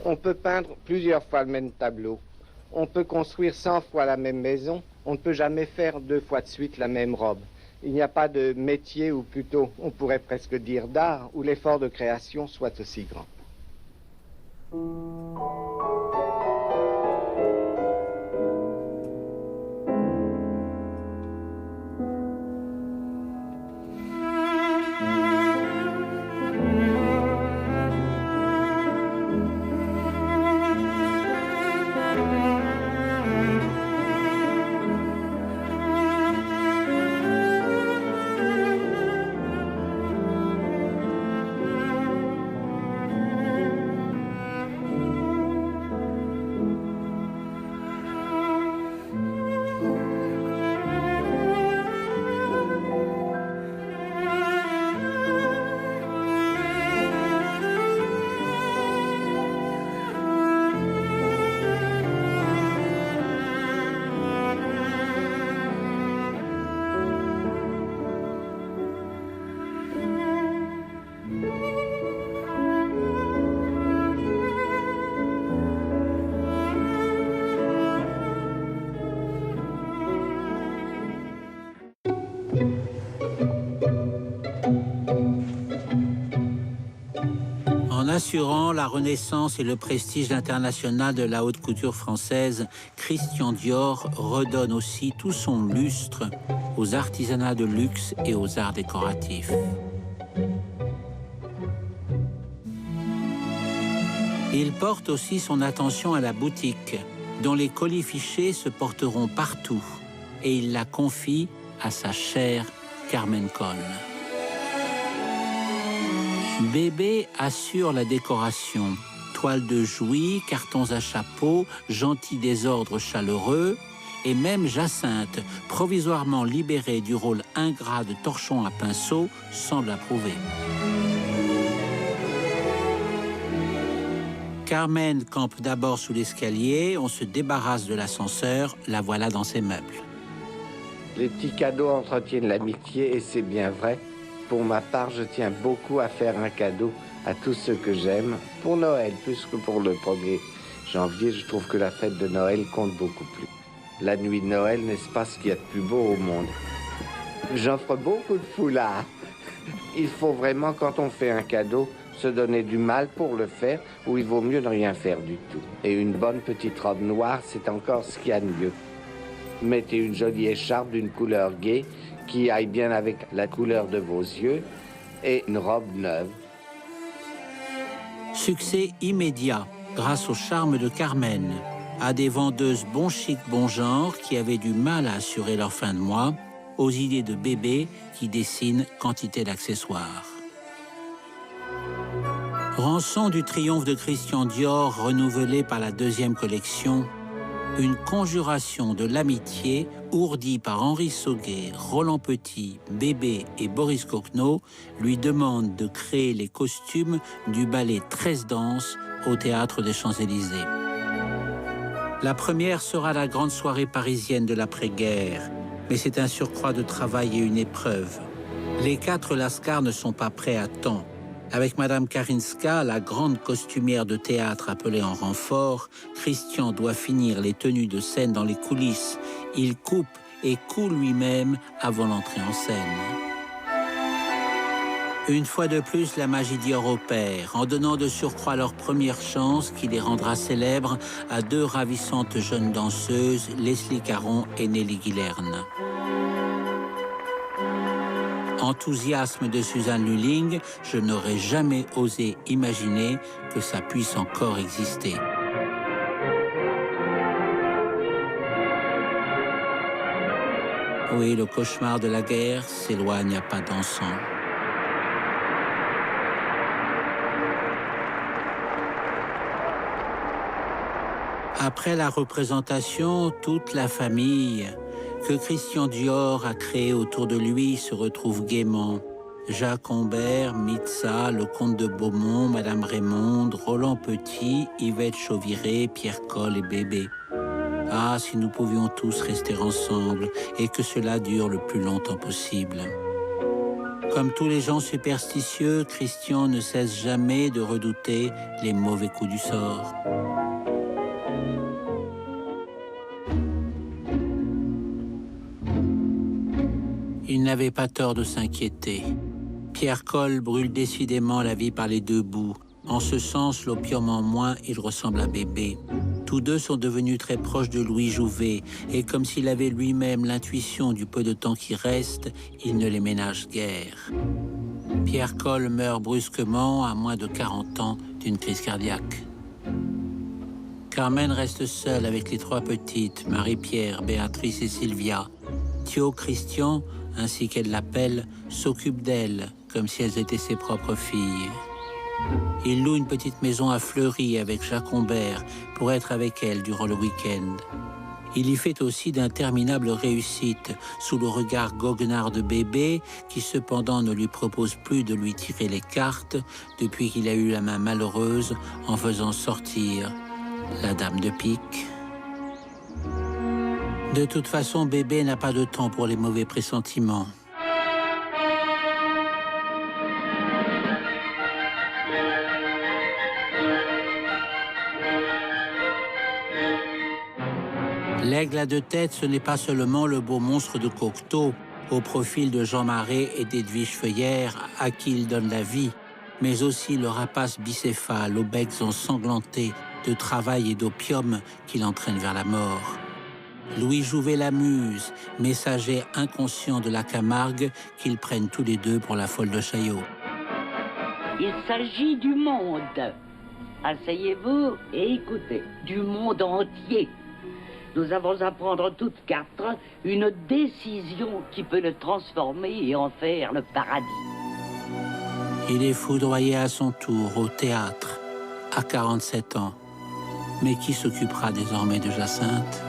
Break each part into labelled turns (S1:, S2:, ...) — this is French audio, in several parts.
S1: On peut peindre plusieurs fois le même tableau. On peut construire 100 fois la même maison. On ne peut jamais faire 2 fois de suite la même robe. Il n'y a pas de métier, ou plutôt, on pourrait presque dire d'art, où l'effort de création soit aussi grand.
S2: En assurant la renaissance et le prestige international de la haute couture française, Christian Dior redonne aussi tout son lustre aux artisanats de luxe et aux arts décoratifs. Il porte aussi son attention à la boutique, dont les colifichets se porteront partout, et il la confie à sa chère Carmen Coll. Bébé assure la décoration. Toiles de jouy, cartons à chapeau, gentils désordres chaleureux, et même Jacinthe, provisoirement libérée du rôle ingrat de torchon à pinceau, semble approuver. Carmen campe d'abord sous l'escalier, on se débarrasse de l'ascenseur, la voilà dans ses meubles.
S1: Les petits cadeaux entretiennent l'amitié et c'est bien vrai. Pour ma part, je tiens beaucoup à faire un cadeau à tous ceux que j'aime, pour Noël plus que pour le 1er janvier. Je trouve que la fête de Noël compte beaucoup plus. La nuit de Noël, n'est-ce pas ce qu'il y a de plus beau au monde? J'offre beaucoup de foulards. Il faut vraiment, quand on fait un cadeau, se donner du mal pour le faire, ou il vaut mieux ne rien faire du tout. Et une bonne petite robe noire, c'est encore ce qu'il y a de mieux. Mettez une jolie écharpe d'une couleur gaie, qui aille bien avec la couleur de vos yeux, et une robe neuve.
S2: Succès immédiat grâce au charme de Carmen, à des vendeuses bon chic, bon genre qui avaient du mal à assurer leur fin de mois, aux idées de Bébé qui dessinent quantité d'accessoires. Rançon du triomphe de Christian Dior renouvelé par la 2e collection, une conjuration de l'amitié ourdie par Henri Sauguet, Roland Petit, Bébé et Boris Coquenot lui demande de créer les costumes du ballet 13 danses au Théâtre des Champs-Élysées. La première sera la grande soirée parisienne de l'après-guerre, mais c'est un surcroît de travail et une épreuve. Les 4 Lascars ne sont pas prêts à temps. Avec Madame Karinska, la grande costumière de théâtre appelée en renfort, Christian doit finir les tenues de scène dans les coulisses. Il coupe et coud lui-même avant l'entrée en scène. Une fois de plus, la magie Dior opère, en donnant de surcroît leur première chance qui les rendra célèbres à 2 ravissantes jeunes danseuses, Leslie Caron et Nelly Guilerne. Enthousiasme de Suzanne Lulling, je n'aurais jamais osé imaginer que ça puisse encore exister. Oui, le cauchemar de la guerre s'éloigne à pas dansant. Après la représentation, toute la famille que Christian Dior a créée autour de lui se retrouve gaiement. Jacques Humbert, Mitza, le comte de Beaumont, Madame Raymonde, Roland Petit, Yvette Chauviré, Pierre Coll et Bébé. Ah, si nous pouvions tous rester ensemble et que cela dure le plus longtemps possible. Comme tous les gens superstitieux, Christian ne cesse jamais de redouter les mauvais coups du sort. Il n'avait pas tort de s'inquiéter. Pierre Coll brûle décidément la vie par les deux bouts. En ce sens, l'opium en moins, il ressemble à Bébé. Tous deux sont devenus très proches de Louis Jouvet, et comme s'il avait lui-même l'intuition du peu de temps qui reste, il ne les ménage guère. Pierre Coll meurt brusquement, à moins de 40 ans, d'une crise cardiaque. Carmen reste seule avec les trois petites, Marie-Pierre, Béatrice et Sylvia. Thio Christian, ainsi qu'elle l'appelle, s'occupe d'elles, comme si elles étaient ses propres filles. Il loue une petite maison à Fleury avec Jacques Humbert pour être avec elle durant le week-end. Il y fait aussi d'interminables réussites sous le regard goguenard de Bébé, qui cependant ne lui propose plus de lui tirer les cartes depuis qu'il a eu la main malheureuse en faisant sortir la dame de pique. De toute façon, Bébé n'a pas de temps pour les mauvais pressentiments. L'aigle à deux têtes, ce n'est pas seulement le beau monstre de Cocteau, au profil de Jean Marais et d'Edwige Feuillère, à qui il donne la vie, mais aussi le rapace bicéphale aux becs ensanglantés de travail et d'opium qui l'entraîne vers la mort. Louis Jouvet l'amuse, messager inconscient de la Camargue qu'ils prennent tous les deux pour la folle de Chaillot.
S3: Il s'agit du monde. Asseyez-vous et écoutez, du monde entier. Nous avons à prendre toutes quatre une décision qui peut le transformer et en faire le paradis.
S2: Il est foudroyé à son tour au théâtre, à 47 ans. Mais qui s'occupera désormais de Jacinthe ?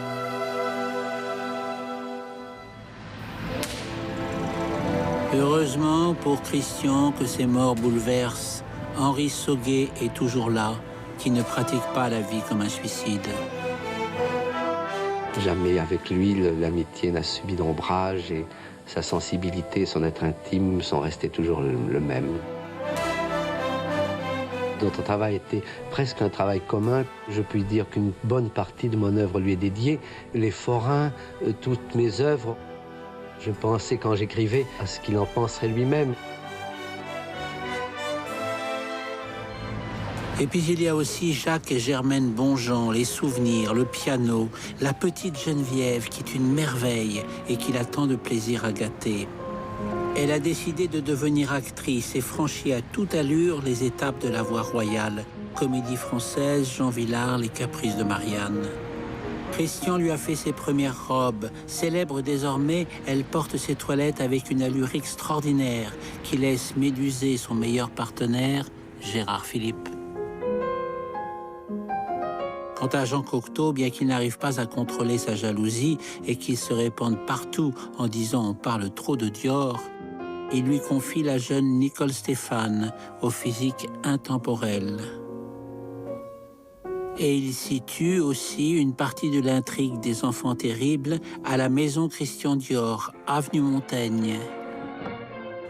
S2: Heureusement pour Christian que ces morts bouleversent, Henri Sauguet est toujours là, qui ne pratique pas la vie comme un suicide.
S4: Jamais avec lui, l'amitié n'a subi d'ombrage et sa sensibilité, son être intime sont restés toujours le même. Notre travail était presque un travail commun. Je puis dire qu'une bonne partie de mon œuvre lui est dédiée. Les forains, toutes mes œuvres, je pensais quand j'écrivais à ce qu'il en penserait lui-même.
S2: Et puis il y a aussi Jacques et Germaine Bonjean, les souvenirs, le piano, la petite Geneviève qui est une merveille et qu'il a tant de plaisir à gâter. Elle a décidé de devenir actrice et franchit à toute allure les étapes de la voie royale. Comédie française, Jean Vilar, Les Caprices de Marianne. Christian lui a fait ses premières robes. Célèbre désormais, elle porte ses toilettes avec une allure extraordinaire qui laisse méduser son meilleur partenaire, Gérard Philippe. Quant à Jean Cocteau, bien qu'il n'arrive pas à contrôler sa jalousie et qu'il se répande partout en disant « on parle trop de Dior », il lui confie la jeune Nicole Stéphane, au physique intemporel. Et il situe aussi une partie de l'intrigue des Enfants terribles à la maison Christian Dior, avenue Montaigne,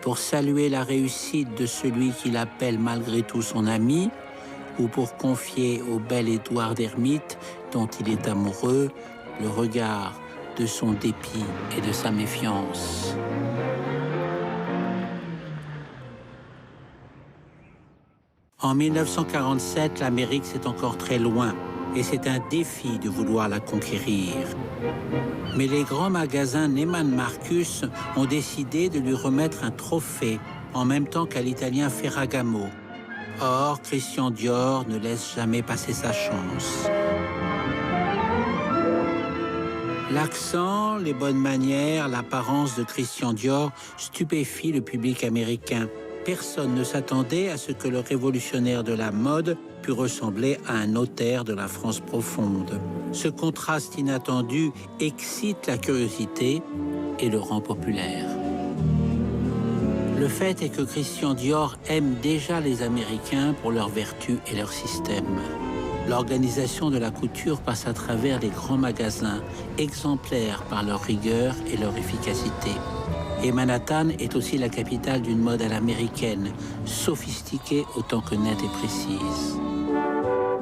S2: pour saluer la réussite de celui qu'il appelle malgré tout son ami, ou pour confier au bel Édouard d'Ermite, dont il est amoureux, le regard de son dépit et de sa méfiance. En 1947, l'Amérique, c'est encore très loin, et c'est un défi de vouloir la conquérir. Mais les grands magasins Neiman Marcus ont décidé de lui remettre un trophée, en même temps qu'à l'italien Ferragamo. Or, Christian Dior ne laisse jamais passer sa chance. L'accent, les bonnes manières, l'apparence de Christian Dior stupéfient le public américain. Personne ne s'attendait à ce que le révolutionnaire de la mode pût ressembler à un notaire de la France profonde. Ce contraste inattendu excite la curiosité et le rend populaire. Le fait est que Christian Dior aime déjà les Américains pour leur vertu et leur système. L'organisation de la couture passe à travers les grands magasins, exemplaires par leur rigueur et leur efficacité. Et Manhattan est aussi la capitale d'une mode à l'américaine, sophistiquée autant que nette et précise.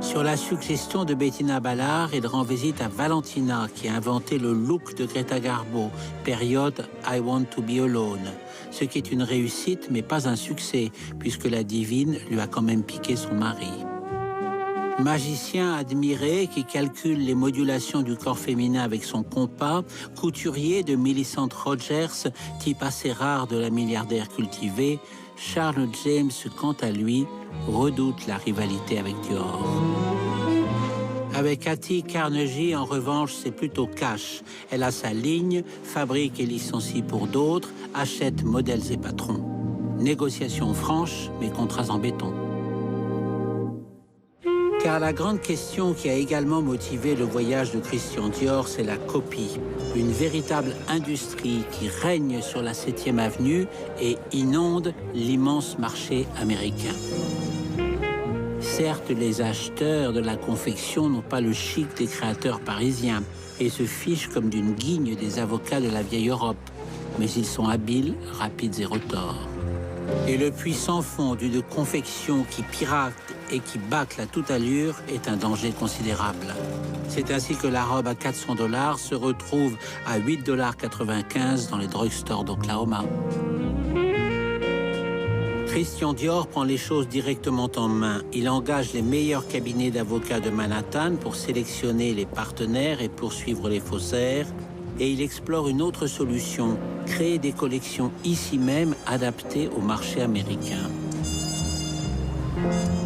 S2: Sur la suggestion de Bettina Ballard, il rend visite à Valentina, qui a inventé le look de Greta Garbo, période I Want to Be Alone, ce qui est une réussite mais pas un succès, puisque la divine lui a quand même piqué son mari. Magicien admiré qui calcule les modulations du corps féminin avec son compas, couturier de Millicent Rogers, type assez rare de la milliardaire cultivée, Charles James, quant à lui, redoute la rivalité avec Dior. Avec Hattie Carnegie, en revanche, c'est plutôt cash. Elle a sa ligne, fabrique et licencie pour d'autres, achète modèles et patrons. Négociations franches, mais contrats en béton. Car la grande question qui a également motivé le voyage de Christian Dior, c'est la copie. Une véritable industrie qui règne sur la 7e avenue et inonde l'immense marché américain. Certes, les acheteurs de la confection n'ont pas le chic des créateurs parisiens et se fichent comme d'une guigne des avocats de la vieille Europe. Mais ils sont habiles, rapides et retors. Et le puissant fond d'une confection qui pirate et qui bâcle à toute allure est un danger considérable. C'est ainsi que la robe à $400 se retrouve à $8,95 dans les drugstores d'Oklahoma. Christian Dior prend les choses directement en main. Il engage les meilleurs cabinets d'avocats de Manhattan pour sélectionner les partenaires et poursuivre les faussaires. Et il explore une autre solution, créer des collections ici même adaptées au marché américain.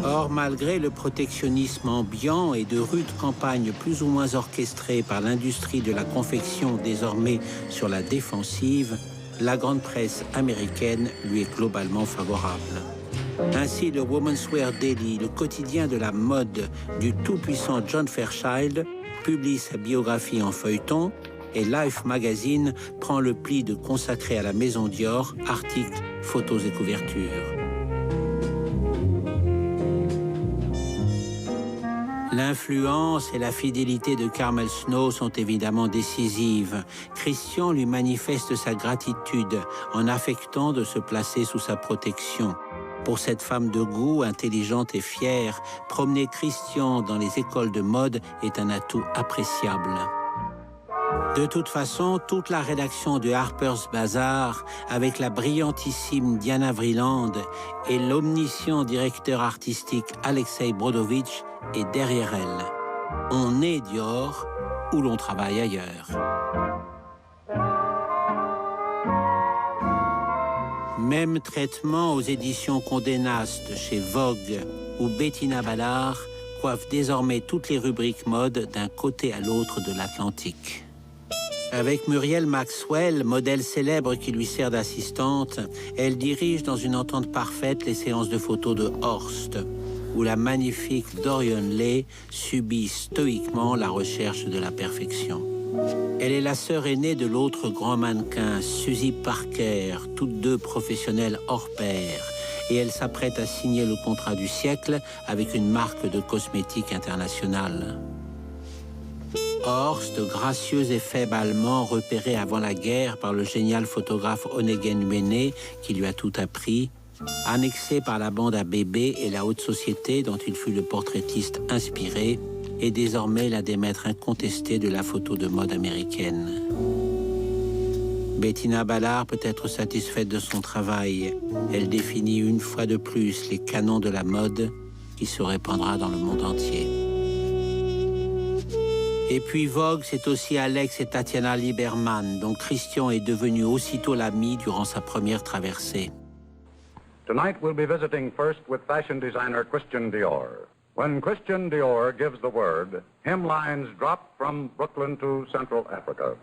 S2: Or, malgré le protectionnisme ambiant et de rudes campagnes plus ou moins orchestrées par l'industrie de la confection désormais sur la défensive, la grande presse américaine lui est globalement favorable. Ainsi, le Women's Wear Daily, le quotidien de la mode du tout-puissant John Fairchild, publie sa biographie en feuilleton et Life Magazine prend le pli de consacrer à la maison Dior articles, photos et couvertures. L'influence et la fidélité de Carmel Snow sont évidemment décisives. Christian lui manifeste sa gratitude en affectant de se placer sous sa protection. Pour cette femme de goût, intelligente et fière, promener Christian dans les écoles de mode est un atout appréciable. De toute façon, toute la rédaction de Harper's Bazaar, avec la brillantissime Diana Vreeland et l'omniscient directeur artistique Alexei Brodovitch, est derrière elle. On est Dior ou l'on travaille ailleurs. Même traitement aux éditions Condé Nast chez Vogue, où Bettina Ballard coiffe désormais toutes les rubriques mode d'un côté à l'autre de l'Atlantique. Avec Muriel Maxwell, modèle célèbre qui lui sert d'assistante, elle dirige dans une entente parfaite les séances de photos de Horst, où la magnifique Dorian Leigh subit stoïquement la recherche de la perfection. Elle est la sœur aînée de l'autre grand mannequin, Suzy Parker, toutes deux professionnelles hors pair, et elle s'apprête à signer le contrat du siècle avec une marque de cosmétiques internationale. Horst, gracieux et faible allemand repéré avant la guerre par le génial photographe Onegen Mene, qui lui a tout appris, annexé par la bande à bébé et la haute société dont il fut le portraitiste inspiré, est désormais l'un des maîtres incontestés de la photo de mode américaine. Bettina Ballard peut être satisfaite de son travail. Elle définit une fois de plus les canons de la mode qui se répandra dans le monde entier. Et puis Vogue, c'est aussi Alex et Tatiana Lieberman, dont Christian est devenu aussitôt l'ami durant sa première traversée.
S5: Tonight we'll be visiting first with fashion designer Christian Dior. When Christian Dior gives the word, hemlines drop from Brooklyn to Central Africa.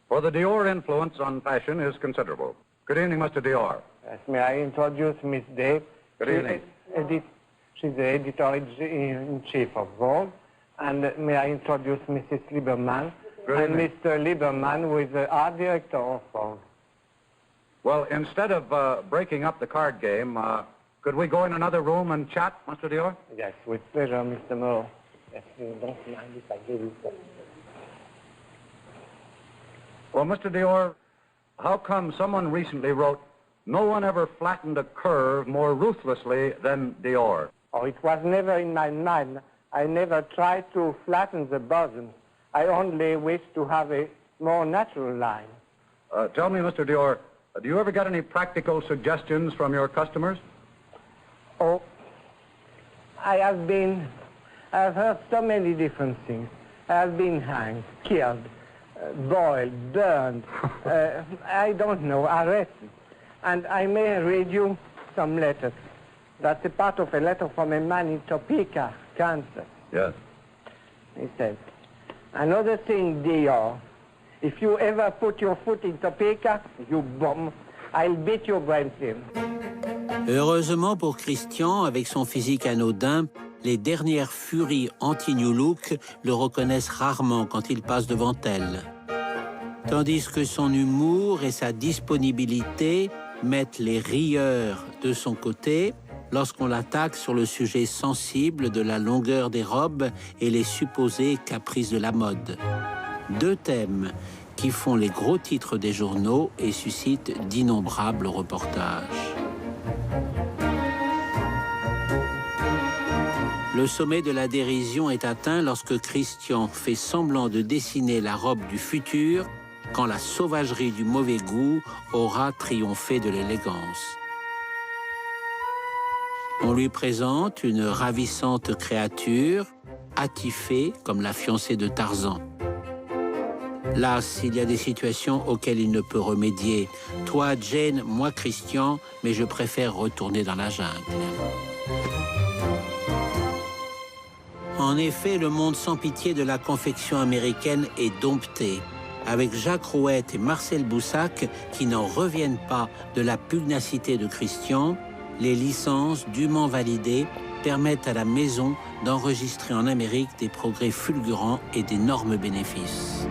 S5: For the Dior influence on fashion is considerable. Good evening, Mr. Dior.
S6: Yes, may I introduce Miss Day?
S5: Good evening.
S6: She's the editor-in-chief of Vogue. And may I introduce Mrs. Lieberman and Mr. Lieberman, who is the art director of Vogue.
S5: Well, instead of breaking up the card game, could we go in another room and chat, Mr. Dior?
S6: Yes, with pleasure, Mr. Moreau. Yes, you don't mind if I give you that.
S5: Well, Mr. Dior, how come someone recently wrote, "No one ever flattened a curve more ruthlessly than Dior"?
S6: Oh, it was never in my mind. I never tried to flatten the bosom. I only wish to have a more natural line.
S5: Tell me, Mr. Dior, do you ever get any practical suggestions from your customers?
S6: Oh, I've heard so many different things. I have been hanged, killed, boiled, burned, I don't know, arrested. And I may read you some letters. That's a part of a letter from a man in Topeka, Kansas.
S5: Yes.
S6: He said, "Another thing, Dior, if you ever put your foot in Topeka, you bum, I'll beat your brains in."
S2: Heureusement pour Christian, avec son physique anodin, les dernières furies anti-New Look le reconnaissent rarement quand il passe devant elles. Tandis que son humour et sa disponibilité mettent les rieurs de son côté lorsqu'on l'attaque sur le sujet sensible de la longueur des robes et les supposés caprices de la mode. Deux thèmes qui font les gros titres des journaux et suscitent d'innombrables reportages. Le sommet de la dérision est atteint lorsque Christian fait semblant de dessiner la robe du futur quand la sauvagerie du mauvais goût aura triomphé de l'élégance. On lui présente une ravissante créature, attifée comme la fiancée de Tarzan. Là, s'il y a des situations auxquelles il ne peut remédier. Toi, Jane, moi, Christian, mais je préfère retourner dans la jungle. En effet, le monde sans pitié de la confection américaine est dompté, avec Jacques Rouette et Marcel Boussac qui n'en reviennent pas de la pugnacité de Christian. Les licences dûment validées permettent à la maison d'enregistrer en Amérique des progrès fulgurants et d'énormes bénéfices.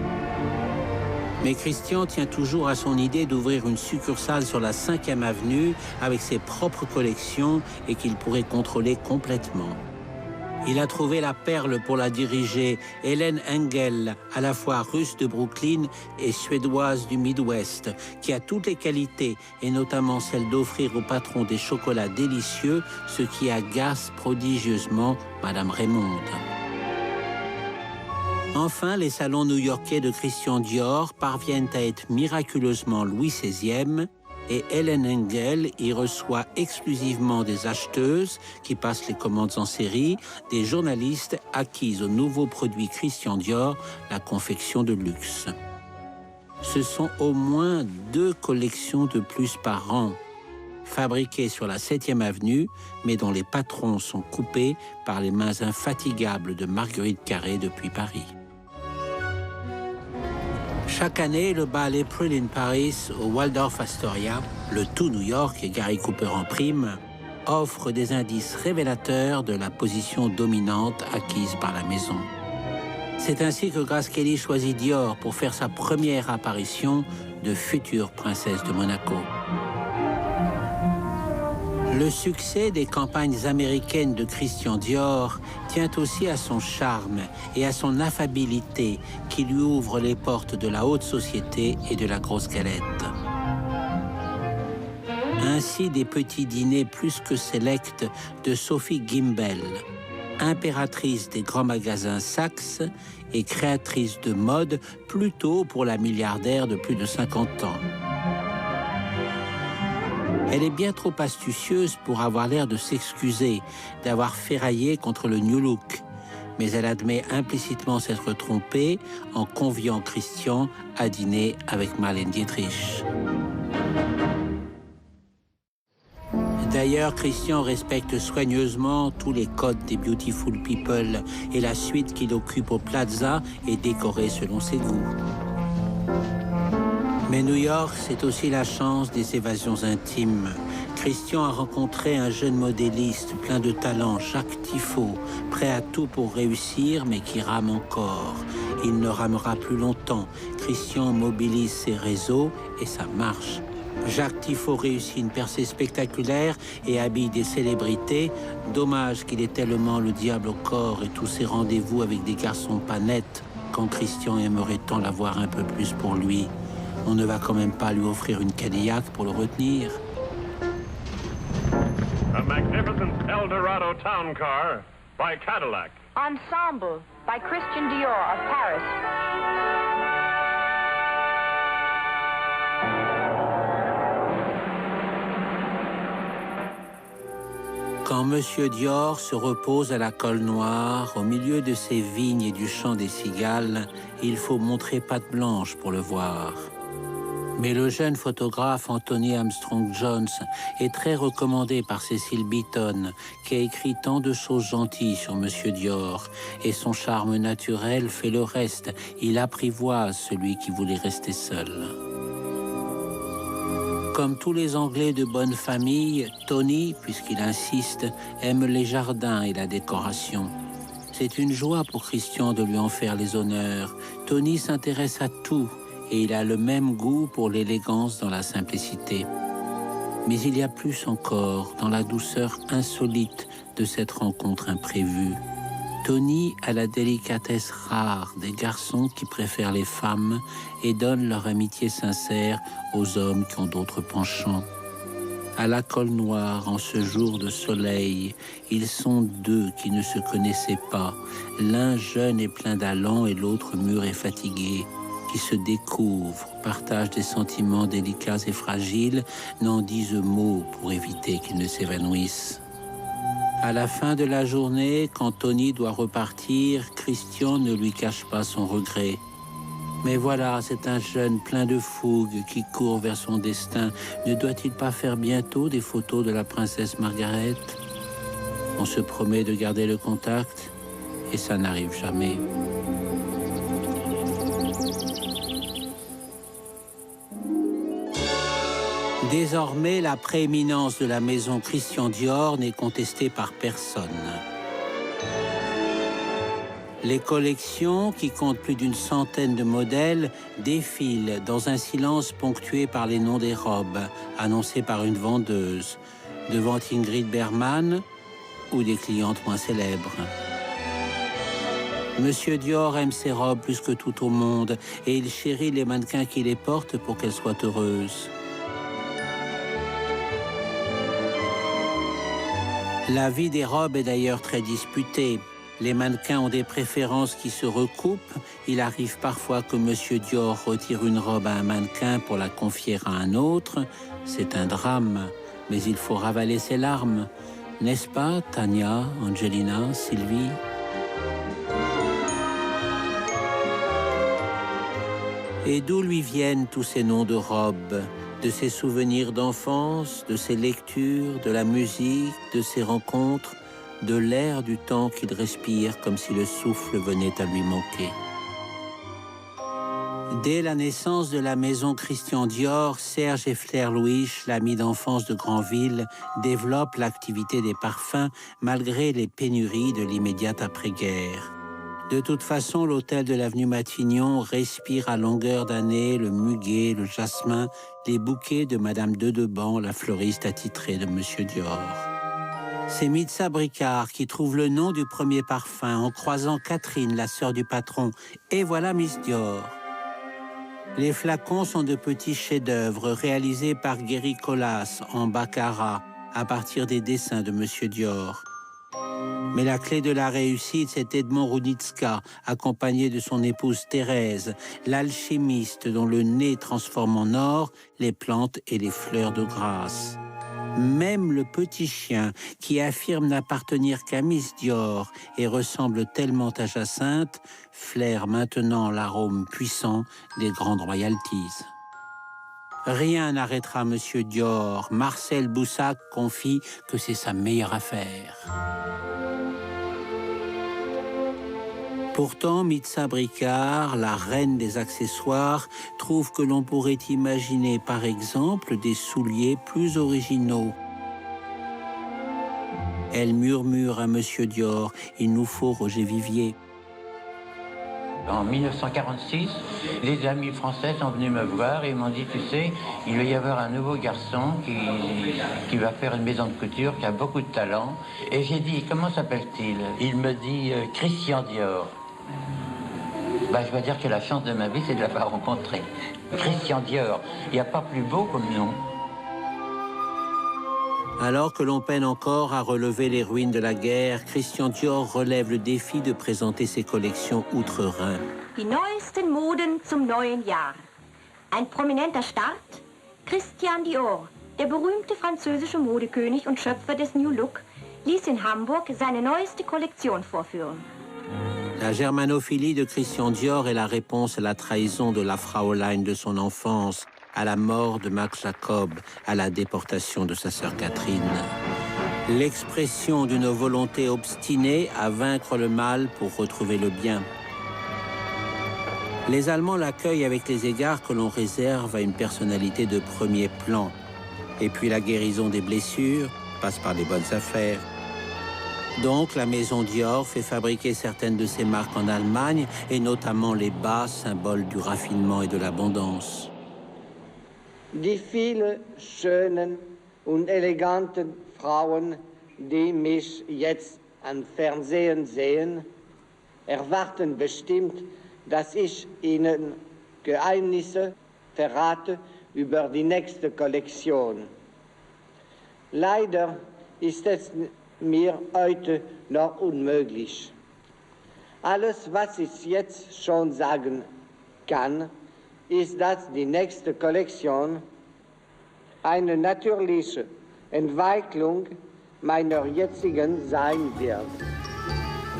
S2: Mais Christian tient toujours à son idée d'ouvrir une succursale sur la 5e avenue avec ses propres collections et qu'il pourrait contrôler complètement. Il a trouvé la perle pour la diriger, Hélène Engel, à la fois russe de Brooklyn et suédoise du Midwest, qui a toutes les qualités, et notamment celle d'offrir au patron des chocolats délicieux, ce qui agace prodigieusement Madame Raymonde. Enfin, les salons new-yorkais de Christian Dior parviennent à être miraculeusement Louis XVI, et Hélène Engel y reçoit exclusivement des acheteuses qui passent les commandes en série, des journalistes acquises aux nouveaux produits Christian Dior, la confection de luxe. Ce sont au moins 2 collections de plus par an, fabriquées sur la 7e avenue, mais dont les patrons sont coupés par les mains infatigables de Marguerite Carré depuis Paris. Chaque année, le bal April in Paris au Waldorf Astoria, le tout New York et Gary Cooper en prime, offre des indices révélateurs de la position dominante acquise par la maison. C'est ainsi que Grace Kelly choisit Dior pour faire sa première apparition de future princesse de Monaco. Le succès des campagnes américaines de Christian Dior tient aussi à son charme et à son affabilité qui lui ouvre les portes de la haute société et de la grosse galette. Ainsi, des petits dîners plus que sélects de Sophie Gimbel, impératrice des grands magasins Saks et créatrice de mode plutôt pour la milliardaire de plus de 50 ans. Elle est bien trop astucieuse pour avoir l'air de s'excuser d'avoir ferraillé contre le New Look, mais elle admet implicitement s'être trompée en conviant Christian à dîner avec Marlène Dietrich. D'ailleurs, Christian respecte soigneusement tous les codes des Beautiful People et la suite qu'il occupe au Plaza est décorée selon ses goûts. Mais New York, c'est aussi la chance des évasions intimes. Christian a rencontré un jeune modéliste plein de talent, Jacques Tifo, prêt à tout pour réussir, mais qui rame encore. Il ne ramera plus longtemps. Christian mobilise ses réseaux et ça marche. Jacques Tifo réussit une percée spectaculaire et habille des célébrités. Dommage qu'il ait tellement le diable au corps et tous ses rendez-vous avec des garçons pas nets, quand Christian aimerait tant l'avoir un peu plus pour lui. On ne va quand même pas lui offrir une Cadillac pour le retenir.
S7: A magnificent Eldorado town car by Cadillac.
S8: Ensemble by Christian Dior of Paris.
S2: Quand Monsieur Dior se repose à la Colle Noire, au milieu de ses vignes et du chant des cigales, il faut montrer patte blanche pour le voir. Mais le jeune photographe Anthony Armstrong-Jones est très recommandé par Cecil Beaton, qui a écrit tant de choses gentilles sur Monsieur Dior, et son charme naturel fait le reste. Il apprivoise celui qui voulait rester seul. Comme tous les Anglais de bonne famille, Tony, puisqu'il insiste, aime les jardins et la décoration. C'est une joie pour Christian de lui en faire les honneurs. Tony s'intéresse à tout et il a le même goût pour l'élégance dans la simplicité. Mais il y a plus encore dans la douceur insolite de cette rencontre imprévue. Tony a la délicatesse rare des garçons qui préfèrent les femmes et donnent leur amitié sincère aux hommes qui ont d'autres penchants. À la Colle Noire, en ce jour de soleil, ils sont deux qui ne se connaissaient pas, l'un jeune et plein d'allant et l'autre mûr et fatigué, qui se découvrent, partagent des sentiments délicats et fragiles, n'en disent mot pour éviter qu'ils ne s'évanouissent. À la fin de la journée, quand Tony doit repartir, Christian ne lui cache pas son regret. Mais voilà, c'est un jeune plein de fougue qui court vers son destin. Ne doit-il pas faire bientôt des photos de la princesse Margaret? On se promet de garder le contact et ça n'arrive jamais. Désormais, la prééminence de la maison Christian Dior n'est contestée par personne. Les collections, qui comptent plus d'une centaine de modèles, défilent dans un silence ponctué par les noms des robes, annoncés par une vendeuse, devant Ingrid Bergman ou des clientes moins célèbres. Monsieur Dior aime ses robes plus que tout au monde et il chérit les mannequins qui les portent pour qu'elles soient heureuses. La vie des robes est d'ailleurs très disputée. Les mannequins ont des préférences qui se recoupent. Il arrive parfois que Monsieur Dior retire une robe à un mannequin pour la confier à un autre. C'est un drame, mais il faut ravaler ses larmes. N'est-ce pas, Tania, Angelina, Sylvie? Et d'où lui viennent tous ces noms de robes? De ses souvenirs d'enfance, de ses lectures, de la musique, de ses rencontres, de l'air du temps qu'il respire comme si le souffle venait à lui manquer. Dès la naissance de la maison Christian Dior, Serge et Fleur Louis, l'ami d'enfance de Granville, développent l'activité des parfums malgré les pénuries de l'immédiate après-guerre. De toute façon, l'hôtel de l'avenue Matignon respire à longueur d'année le muguet, le jasmin, les bouquets de Madame de Deban, la fleuriste attitrée de Monsieur Dior. C'est Mitza Bricard qui trouve le nom du premier parfum en croisant Catherine, la sœur du patron. Et voilà Miss Dior. Les flacons sont de petits chefs-d'œuvre réalisés par Guéry Colas en baccarat à partir des dessins de Monsieur Dior. Mais la clé de la réussite, c'est Edmond Rounitska, accompagné de son épouse Thérèse, l'alchimiste dont le nez transforme en or les plantes et les fleurs de grâce. Même le petit chien, qui affirme n'appartenir qu'à Miss Dior et ressemble tellement à Jacinthe, flaire maintenant l'arôme puissant des grandes royalties. Rien n'arrêtera Monsieur Dior. Marcel Boussac confie que c'est sa meilleure affaire. Pourtant, Mitza Bricard, la reine des accessoires, trouve que l'on pourrait imaginer, par exemple, des souliers plus originaux. Elle murmure à Monsieur Dior, il nous faut Roger Vivier.
S9: En 1946, les amis français sont venus me voir et m'ont dit, tu sais, il va y avoir un nouveau garçon qui va faire une maison de couture, qui a beaucoup de talent. Et j'ai dit, comment s'appelle-t-il? Il me dit, Christian Dior. Je dois dire que la chance de ma vie, c'est de l'avoir rencontré. Christian Dior, il n'y a pas plus beau comme nom.
S2: Alors que l'on peine encore à relever les ruines de la guerre, Christian Dior relève le défi de présenter ses collections outre-Rhin.
S8: Die neuesten Moden zum neuen Jahr. Ein prominenter Start, Christian Dior, der berühmte französische Modekönig und Schöpfer des New Look, ließ in Hamburg seine neueste Kollektion vorführen.
S2: La germanophilie de Christian Dior est la réponse à la trahison de la Fraulein de son enfance, à la mort de Max Jacob, à la déportation de sa sœur Catherine. L'expression d'une volonté obstinée à vaincre le mal pour retrouver le bien. Les Allemands l'accueillent avec les égards que l'on réserve à une personnalité de premier plan. Et puis la guérison des blessures passe par les bonnes affaires. Donc la maison Dior fait fabriquer certaines de ses marques en Allemagne, et notamment les bas, symboles du raffinement et de l'abondance.
S6: Die vielen schönen und eleganten Frauen, die mich jetzt am Fernsehen sehen, erwarten bestimmt, dass ich ihnen Geheimnisse verrate über die nächste Kollektion. Leider ist es mir heute noch unmöglich. Alles, was ich jetzt schon sagen kann, ist, dass die nächste Kollektion eine natürliche Entwicklung meiner jetzigen sein wird.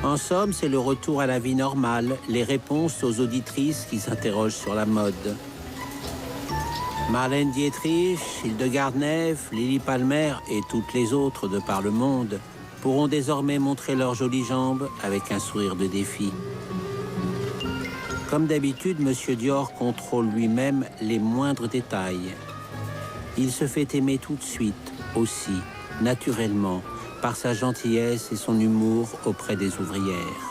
S2: En somme, c'est le retour à la vie normale, les réponses aux auditrices qui s'interrogent sur la mode. Marlène Dietrich, Hildegard Neff, Lily Palmer et toutes les autres de par le monde pourront désormais montrer leurs jolies jambes avec un sourire de défi. Comme d'habitude, M. Dior contrôle lui-même les moindres détails. Il se fait aimer tout de suite, aussi, naturellement, par sa gentillesse et son humour auprès des ouvrières.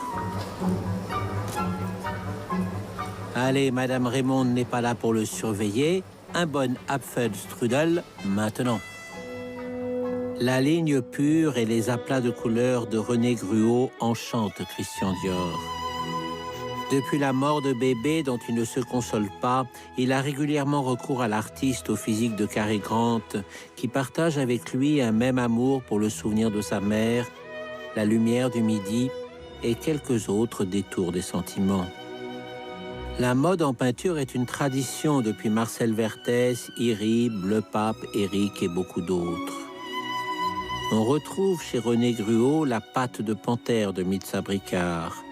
S2: Allez, Madame Raymond n'est pas là pour le surveiller. Un bon Apfelstrudel maintenant. La ligne pure et les aplats de couleurs de René Gruau enchantent Christian Dior. Depuis la mort de bébé, dont il ne se console pas, il a régulièrement recours à l'artiste au physique de Cary Grant, qui partage avec lui un même amour pour le souvenir de sa mère, la lumière du midi et quelques autres détours des sentiments. La mode en peinture est une tradition depuis Marcel Vertès, Iribe, Le Pape, Éric et beaucoup d'autres. On retrouve chez René Gruau la patte de panthère de Mitza Bricard.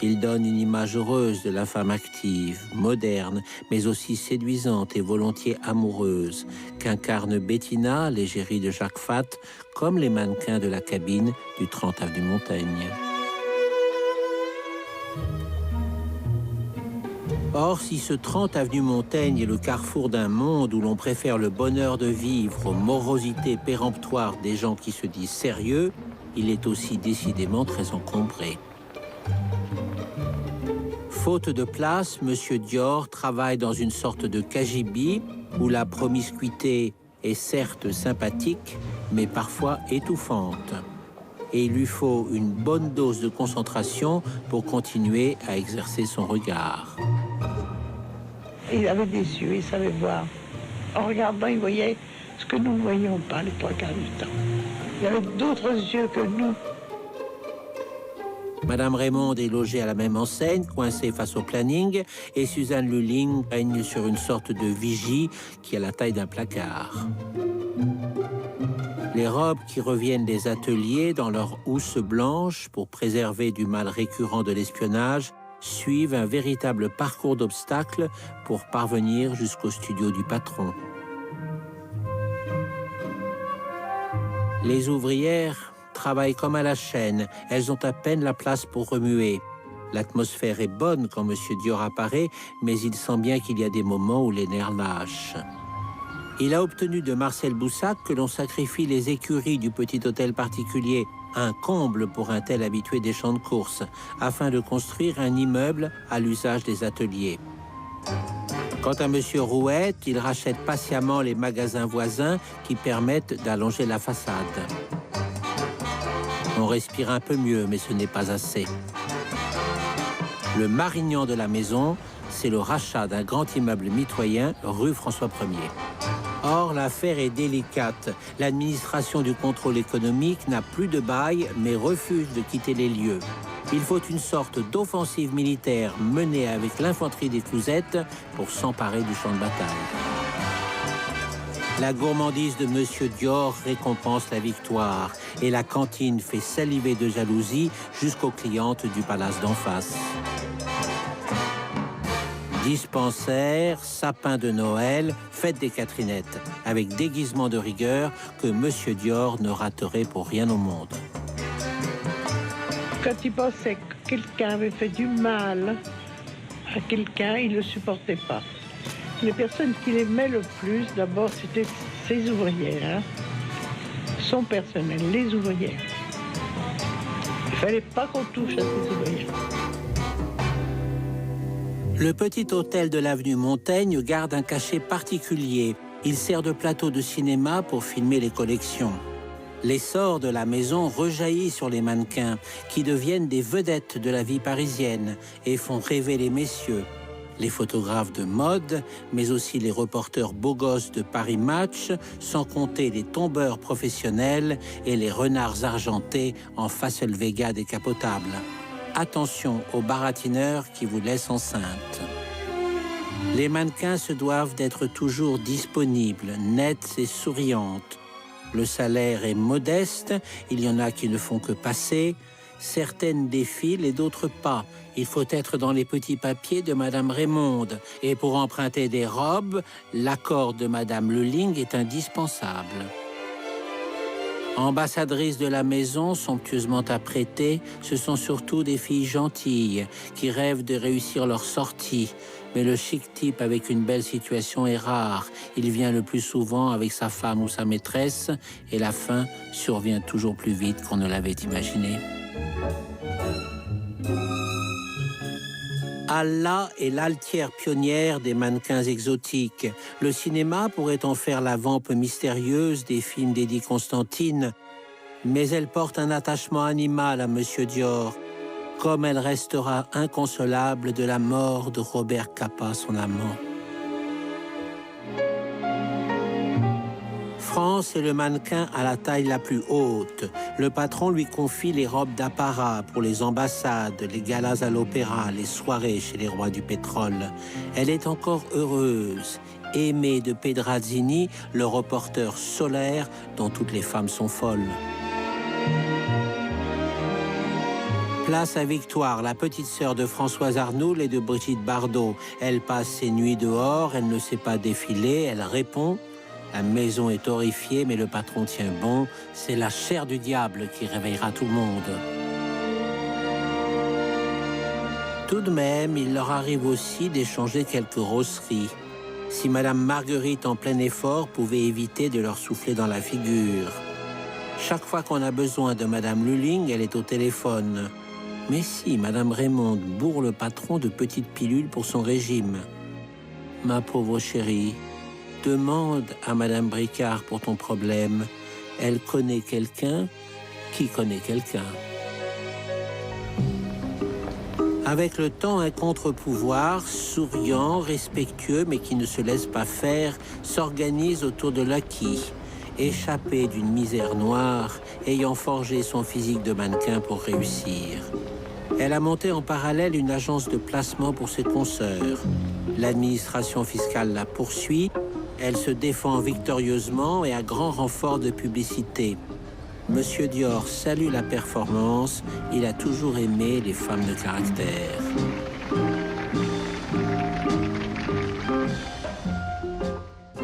S2: Il donne une image heureuse de la femme active, moderne, mais aussi séduisante et volontiers amoureuse, qu'incarne Bettina, l'égérie de Jacques Fath, comme les mannequins de la cabine du 30 avenue Montaigne. Or, si ce 30 avenue Montaigne est le carrefour d'un monde où l'on préfère le bonheur de vivre aux morosités péremptoires des gens qui se disent sérieux, il est aussi décidément très encombré. Faute de place, M. Dior travaille dans une sorte de cagibi où la promiscuité est certes sympathique, mais parfois étouffante. Et il lui faut une bonne dose de concentration pour continuer à exercer son regard.
S10: Il avait des yeux, il savait voir. En regardant, il voyait ce que nous ne voyions pas les trois quarts du temps. Il avait d'autres yeux que nous.
S2: Madame Raymond est logée à la même enseigne, coincée face au planning, et Suzanne Lulling règne sur une sorte de vigie qui a la taille d'un placard. Les robes qui reviennent des ateliers dans leur housse blanche pour préserver du mal récurrent de l'espionnage suivent un véritable parcours d'obstacles pour parvenir jusqu'au studio du patron. Les ouvrières travaillent comme à la chaîne, elles ont à peine la place pour remuer. L'atmosphère est bonne quand M. Dior apparaît, mais il sent bien qu'il y a des moments où les nerfs lâchent. Il a obtenu de Marcel Boussac que l'on sacrifie les écuries du petit hôtel particulier, un comble pour un tel habitué des champs de course, afin de construire un immeuble à l'usage des ateliers. Quant à M. Rouette, il rachète patiemment les magasins voisins qui permettent d'allonger la façade. On respire un peu mieux, mais ce n'est pas assez. Le Marignan de la maison, c'est le rachat d'un grand immeuble mitoyen rue François Ier. Or, l'affaire est délicate. L'administration du contrôle économique n'a plus de bail, mais refuse de quitter les lieux. Il faut une sorte d'offensive militaire menée avec l'infanterie des Clousettes pour s'emparer du champ de bataille. La gourmandise de Monsieur Dior récompense la victoire et la cantine fait saliver de jalousie jusqu'aux clientes du palace d'en face. Dispensaire, sapin de Noël, fête des Catherinettes, avec déguisement de rigueur que Monsieur Dior ne raterait pour rien au monde.
S10: Quand il pensait que quelqu'un avait fait du mal à quelqu'un, il ne le supportait pas. Les personnes qu'il aimait le plus, d'abord, c'était ses ouvrières, hein. Son personnel, les ouvrières. Il ne fallait pas qu'on touche à ses ouvrières.
S2: Le petit hôtel de l'avenue Montaigne garde un cachet particulier. Il sert de plateau de cinéma pour filmer les collections. L'essor de la maison rejaillit sur les mannequins, qui deviennent des vedettes de la vie parisienne et font rêver les messieurs. Les photographes de mode, mais aussi les reporters beaux gosses de Paris Match, sans compter les tombeurs professionnels et les renards argentés en Facel Vega décapotable. Attention aux baratineurs qui vous laissent enceinte. Les mannequins se doivent d'être toujours disponibles, nettes et souriantes. Le salaire est modeste, il y en a qui ne font que passer. Certaines défilent et d'autres pas. Il faut être dans les petits papiers de Madame Raymonde. Et pour emprunter des robes, l'accord de Madame Lulling est indispensable. Ambassadrices de la maison, somptueusement apprêtées, ce sont surtout des filles gentilles qui rêvent de réussir leur sortie. Mais le chic type avec une belle situation est rare. Il vient le plus souvent avec sa femme ou sa maîtresse et la fin survient toujours plus vite qu'on ne l'avait imaginé. Allah est l'altière pionnière des mannequins exotiques. Le cinéma pourrait en faire la vampe mystérieuse des films d'Eddie Constantine, mais elle porte un attachement animal à Monsieur Dior, comme elle restera inconsolable de la mort de Robert Capa, son amant. France est le mannequin à la taille la plus haute. Le patron lui confie les robes d'apparat pour les ambassades, les galas à l'opéra, les soirées chez les rois du pétrole. Elle est encore heureuse, aimée de Pedrazzini, le reporter solaire dont toutes les femmes sont folles. Place à Victoire, la petite sœur de Françoise Arnoul et de Brigitte Bardot. Elle passe ses nuits dehors, elle ne sait pas défiler, elle répond. La maison est horrifiée, mais le patron tient bon. C'est la chair du diable qui réveillera tout le monde. Tout de même, il leur arrive aussi d'échanger quelques rosseries. Si Madame Marguerite, en plein effort, pouvait éviter de leur souffler dans la figure. Chaque fois qu'on a besoin de Madame Lulling, elle est au téléphone. Mais si, Madame Raymonde bourre le patron de petites pilules pour son régime. Ma pauvre chérie, demande à Madame Bricard pour ton problème. Elle connaît quelqu'un qui connaît quelqu'un. Avec le temps, un contre-pouvoir, souriant, respectueux, mais qui ne se laisse pas faire, s'organise autour de Lucky, échappé d'une misère noire, ayant forgé son physique de mannequin pour réussir. Elle a monté en parallèle une agence de placement pour ses consoeurs. L'administration fiscale la poursuit. Elle se défend victorieusement et à grand renfort de publicité. Monsieur Dior salue la performance. Il a toujours aimé les femmes de caractère.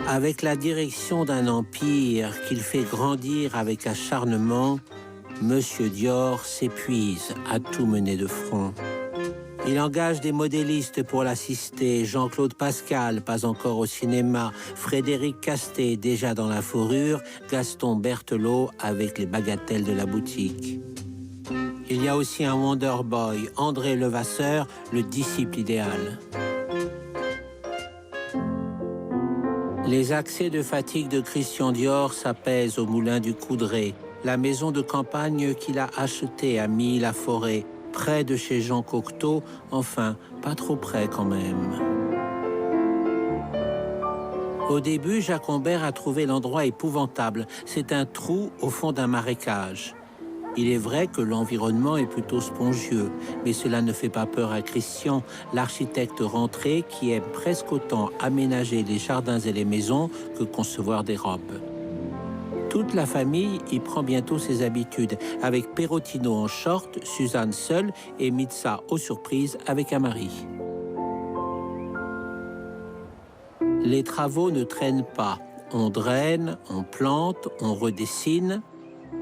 S2: Avec la direction d'un empire qu'il fait grandir avec acharnement, Monsieur Dior s'épuise à tout mener de front. Il engage des modélistes pour l'assister, Jean-Claude Pascal, pas encore au cinéma, Frédéric Castet, déjà dans la fourrure, Gaston Berthelot avec les bagatelles de la boutique. Il y a aussi un Wonder Boy, André Levasseur, le disciple idéal. Les accès de fatigue de Christian Dior s'apaisent au moulin du Coudray, la maison de campagne qu'il a achetée à Milly-la-Forêt, près de chez Jean Cocteau, enfin, pas trop près quand même. Au début, Jacques Humbert a trouvé l'endroit épouvantable. C'est un trou au fond d'un marécage. Il est vrai que l'environnement est plutôt spongieux, mais cela ne fait pas peur à Christian, l'architecte rentré qui aime presque autant aménager les jardins et les maisons que concevoir des robes. Toute la famille y prend bientôt ses habitudes, avec Perrotino en short, Suzanne seule et Mitza aux surprises avec un mari. Les travaux ne traînent pas. On draine, on plante, on redessine.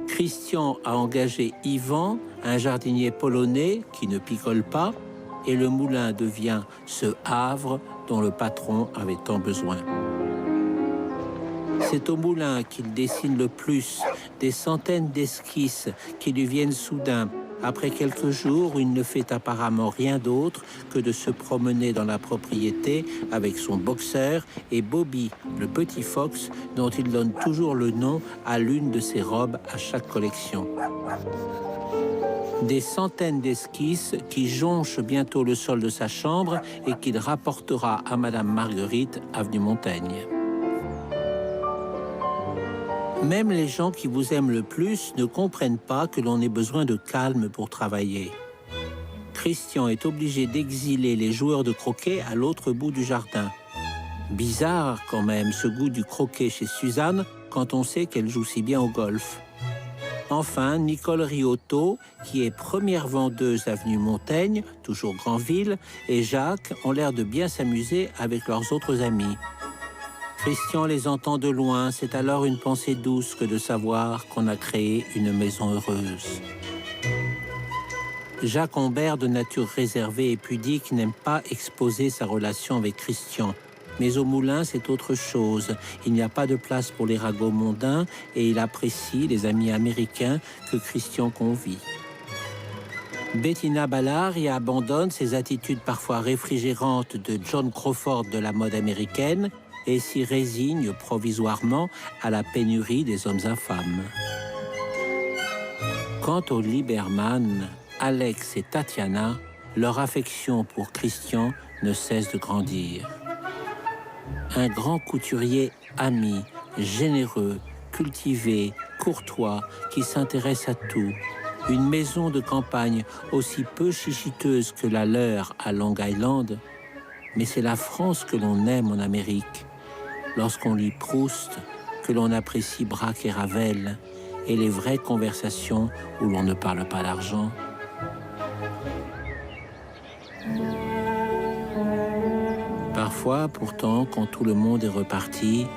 S2: Christian a engagé Yvan, un jardinier polonais qui ne picole pas, et le moulin devient ce havre dont le patron avait tant besoin. C'est au moulin qu'il dessine le plus, des centaines d'esquisses qui lui viennent soudain. Après quelques jours, il ne fait apparemment rien d'autre que de se promener dans la propriété avec son boxeur et Bobby, le petit fox, dont il donne toujours le nom à l'une de ses robes à chaque collection. Des centaines d'esquisses qui jonchent bientôt le sol de sa chambre et qu'il rapportera à Madame Marguerite, avenue Montaigne. Même les gens qui vous aiment le plus ne comprennent pas que l'on ait besoin de calme pour travailler. Christian est obligé d'exiler les joueurs de croquet à l'autre bout du jardin. Bizarre quand même ce goût du croquet chez Suzanne quand on sait qu'elle joue si bien au golf. Enfin, Nicole Riotto, qui est première vendeuse avenue Montaigne, toujours Granville, et Jacques ont l'air de bien s'amuser avec leurs autres amis. Christian les entend de loin, c'est alors une pensée douce que de savoir qu'on a créé une maison heureuse. Jacques Humbert, de nature réservée et pudique, n'aime pas exposer sa relation avec Christian. Mais au moulin, c'est autre chose. Il n'y a pas de place pour les ragots mondains et il apprécie les amis américains que Christian convie. Bettina Ballard y abandonne ses attitudes parfois réfrigérantes de John Crawford de la mode américaine et s'y résigne provisoirement à la pénurie des hommes infâmes. Quant aux Lieberman, Alex et Tatiana, leur affection pour Christian ne cesse de grandir. Un grand couturier ami, généreux, cultivé, courtois, qui s'intéresse à tout. Une maison de campagne aussi peu chichiteuse que la leur à Long Island. Mais c'est la France que l'on aime en Amérique. Lorsqu'on lit Proust, que l'on apprécie Braque et Ravel, et les vraies conversations où l'on ne parle pas d'argent. Parfois, pourtant, quand tout le monde est reparti,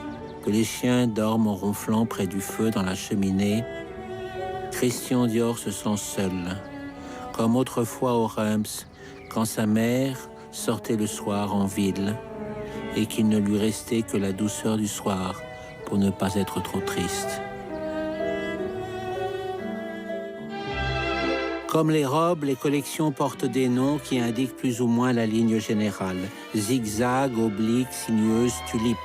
S2: que les chiens dorment en ronflant près du feu dans la cheminée, Christian Dior se sent seul, comme autrefois au Reims, quand sa mère sortait le soir en ville, et qu'il ne lui restait que la douceur du soir pour ne pas être trop triste. Comme les robes, les collections portent des noms qui indiquent plus ou moins la ligne générale. Zigzag, oblique, sinueuse, tulipe.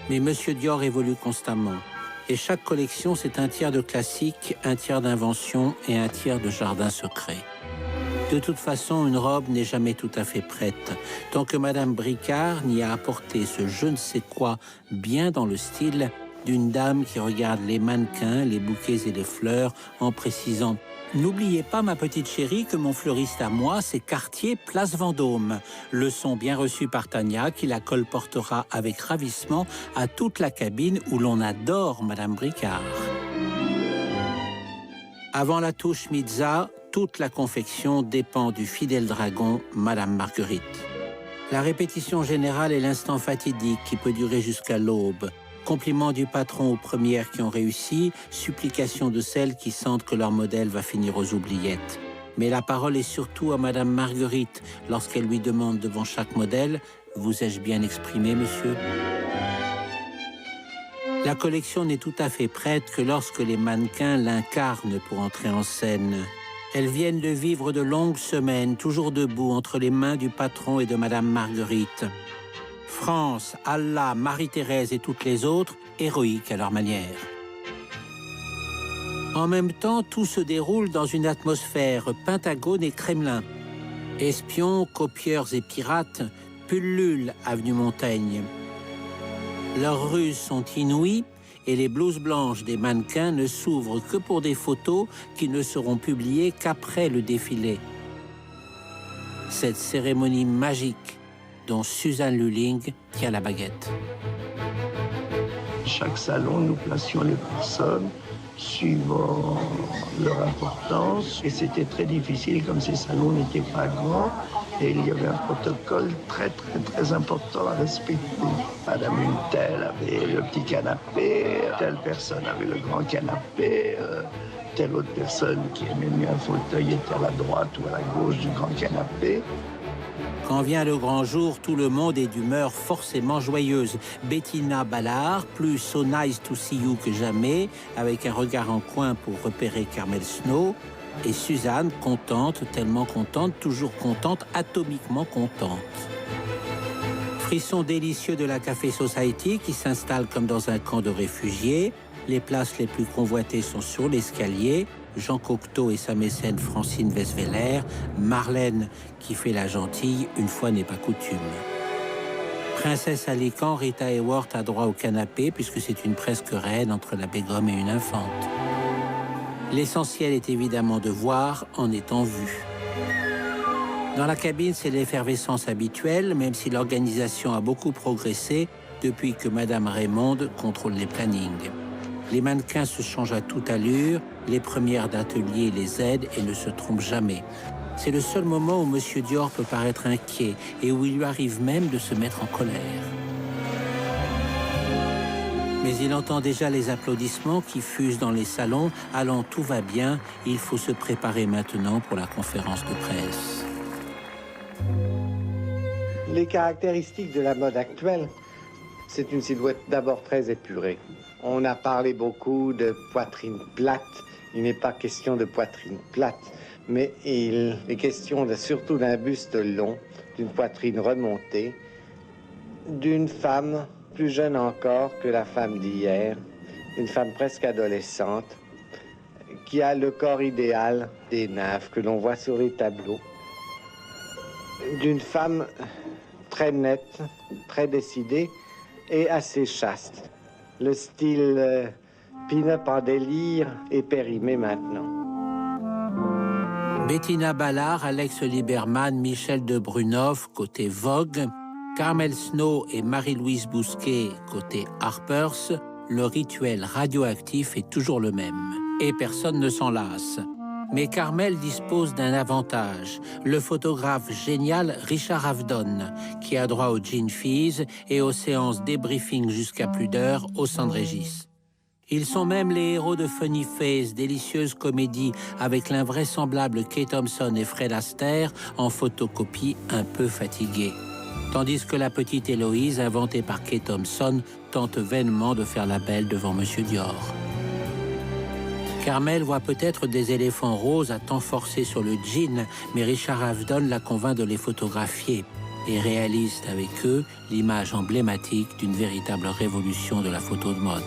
S2: Mais M. Dior évolue constamment. Et chaque collection, c'est un tiers de classique, un tiers d'invention et un tiers de jardin secret. De toute façon, une robe n'est jamais tout à fait prête, tant que Madame Bricard n'y a apporté ce je ne sais quoi bien dans le style d'une dame qui regarde les mannequins, les bouquets et les fleurs en précisant « N'oubliez pas, ma petite chérie, que mon fleuriste à moi, c'est Cartier, place Vendôme. » Leçon bien reçue par Tania, qui la colportera avec ravissement à toute la cabine où l'on adore Madame Bricard. Avant la touche Mitza, toute la confection dépend du fidèle dragon, Madame Marguerite. La répétition générale est l'instant fatidique qui peut durer jusqu'à l'aube. Compliments du patron aux premières qui ont réussi, supplications de celles qui sentent que leur modèle va finir aux oubliettes. Mais la parole est surtout à Madame Marguerite lorsqu'elle lui demande devant chaque modèle « Vous ai-je bien exprimé, monsieur ?» La collection n'est tout à fait prête que lorsque les mannequins l'incarnent pour entrer en scène. Elles viennent de vivre de longues semaines, toujours debout entre les mains du patron et de Madame Marguerite. France, Allah, Marie-Thérèse et toutes les autres, héroïques à leur manière. En même temps, tout se déroule dans une atmosphère Pentagone et Kremlin. Espions, copieurs et pirates pullulent avenue Montaigne. Leurs ruses sont inouïes et les blouses blanches des mannequins ne s'ouvrent que pour des photos qui ne seront publiées qu'après le défilé. Cette cérémonie magique dont Suzanne Lulling tient la baguette.
S11: Chaque salon, nous placions les personnes suivant leur importance. Et c'était très difficile, comme ces salons n'étaient pas grands. Et il y avait un protocole très important à respecter. Madame une telle avait le petit canapé, telle personne avait le grand canapé, telle autre personne qui aimait mieux un fauteuil était à la droite ou à la gauche du grand canapé.
S2: Quand vient le grand jour, tout le monde est d'humeur forcément joyeuse. Bettina Ballard, plus so nice to see you que jamais, avec un regard en coin pour repérer Carmel Snow. Et Suzanne, contente, tellement contente, toujours contente, atomiquement contente. Frisson délicieux de la Café Society qui s'installe comme dans un camp de réfugiés. Les places les plus convoitées sont sur l'escalier. Jean Cocteau et sa mécène Francine Vesveler, Marlène qui fait la gentille, une fois n'est pas coutume. Princesse Alicant, Rita Hayworth a droit au canapé puisque c'est une presque reine entre la Begum et une infante. L'essentiel est évidemment de voir en étant vu. Dans la cabine, c'est l'effervescence habituelle, même si l'organisation a beaucoup progressé depuis que Madame Raymonde contrôle les plannings. Les mannequins se changent à toute allure, les premières d'atelier les aident et ne se trompent jamais. C'est le seul moment où Monsieur Dior peut paraître inquiet et où il lui arrive même de se mettre en colère. Mais il entend déjà les applaudissements qui fusent dans les salons. Allons, tout va bien, il faut se préparer maintenant pour la conférence de presse.
S1: Les caractéristiques de la mode actuelle, c'est une silhouette d'abord très épurée. On a parlé beaucoup de poitrine plate. Il n'est pas question de poitrine plate, mais il est question surtout d'un buste long, d'une poitrine remontée, d'une femme plus jeune encore que la femme d'hier, une femme presque adolescente, qui a le corps idéal des nymphes que l'on voit sur les tableaux, d'une femme très nette, très décidée et assez chaste. Le style pin-up en délire est périmé maintenant.
S2: Bettina Ballard, Alex Lieberman, Michel de Brunoff, côté Vogue, Carmel Snow et Marie-Louise Bousquet, côté Harper's, le rituel radioactif est toujours le même. Et personne ne s'en lasse. Mais Carmel dispose d'un avantage, le photographe génial Richard Avedon, qui a droit aux Gin Fees et aux séances débriefing jusqu'à plus d'heures au Saint-Régis. Ils sont même les héros de Funny Face, délicieuse comédie avec l'invraisemblable Kay Thompson et Fred Astaire en photocopie un peu fatiguée. Tandis que la petite Héloïse, inventée par Kay Thompson, tente vainement de faire la belle devant Monsieur Dior. Carmel voit peut-être des éléphants roses à temps forcé sur le jean, mais Richard Avedon la convainc de les photographier et réalise avec eux l'image emblématique d'une véritable révolution de la photo de mode.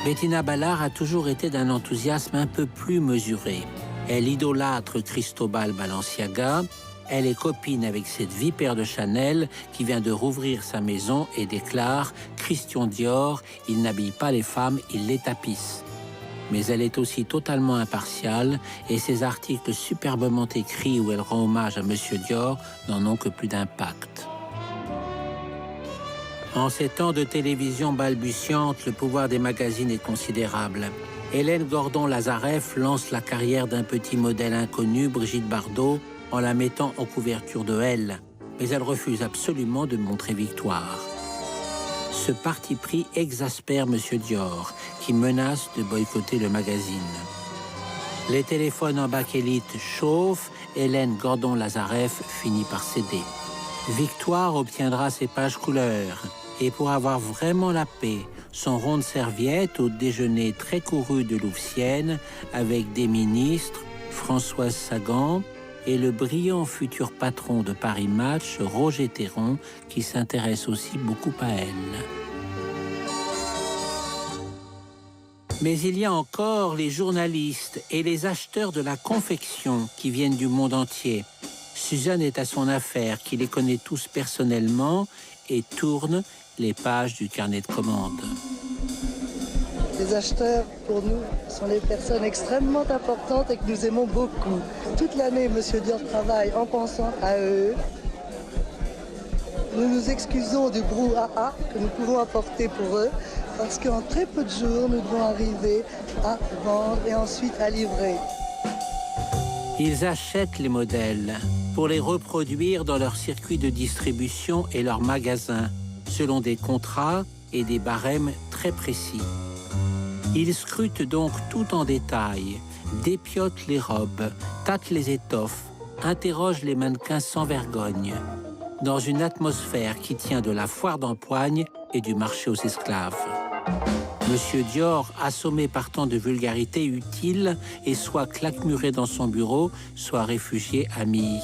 S2: Bettina Ballard a toujours été d'un enthousiasme un peu plus mesuré. Elle idolâtre Cristobal Balenciaga. Elle est copine avec cette vipère de Chanel qui vient de rouvrir sa maison et déclare « Christian Dior, il n'habille pas les femmes, il les tapisse ». Mais elle est aussi totalement impartiale et ses articles superbement écrits où elle rend hommage à Monsieur Dior n'en ont que plus d'impact. En ces temps de télévision balbutiante, le pouvoir des magazines est considérable. Hélène Gordon-Lazareff lance la carrière d'un petit modèle inconnu, Brigitte Bardot, en la mettant en couverture de Elle, mais elle refuse absolument de montrer victoire. Ce parti pris exaspère Monsieur Dior, qui menace de boycotter le magazine. Les téléphones en bakélite chauffent, Hélène Gordon-Lazareff finit par céder. Victoire obtiendra ses pages couleurs, et pour avoir vraiment la paix, son rond de serviette au déjeuner très couru de Louvciennes, avec des ministres, Françoise Sagan, et le brillant futur patron de Paris Match, Roger Théron, qui s'intéresse aussi beaucoup à elle. Mais il y a encore les journalistes et les acheteurs de la confection qui viennent du monde entier. Suzanne est à son affaire, qui les connaît tous personnellement et tourne les pages du carnet de commandes.
S12: Les acheteurs, pour nous, sont des personnes extrêmement importantes et que nous aimons beaucoup. Toute l'année, M. Dior travaille en pensant à eux. Nous nous excusons du brouhaha que nous pouvons apporter pour eux, parce qu'en très peu de jours, nous devons arriver à vendre et ensuite à livrer.
S2: Ils achètent les modèles pour les reproduire dans leur circuit de distribution et leurs magasins, selon des contrats et des barèmes très précis. Ils scrutent donc tout en détail, dépiotent les robes, tâtent les étoffes, interrogent les mannequins sans vergogne, dans une atmosphère qui tient de la foire d'empoigne et du marché aux esclaves. Monsieur Dior, assommé par tant de vulgarité utile, est soit claquemuré dans son bureau, soit réfugié à Milly.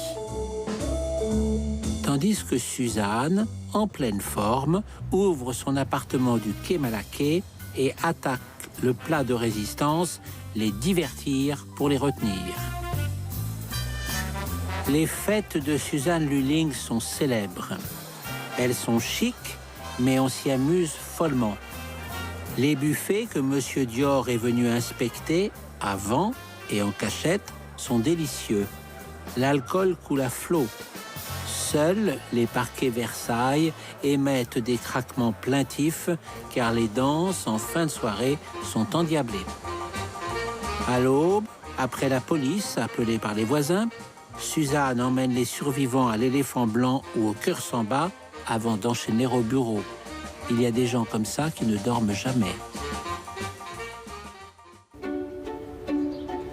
S2: Tandis que Suzanne, en pleine forme, ouvre son appartement du quai Malaquais et attaque le plat de résistance, les divertir pour les retenir. Les fêtes de Suzanne Lulling sont célèbres. Elles sont chics, mais on s'y amuse follement. Les buffets que Monsieur Dior est venu inspecter, avant et en cachette, sont délicieux. L'alcool coule à flot. Seuls les parquets Versailles émettent des craquements plaintifs, car les danses en fin de soirée sont endiablées. À l'aube, après la police appelée par les voisins, Suzanne emmène les survivants à l'Éléphant Blanc ou au Cœur sans bas avant d'enchaîner au bureau. Il y a des gens comme ça qui ne dorment jamais.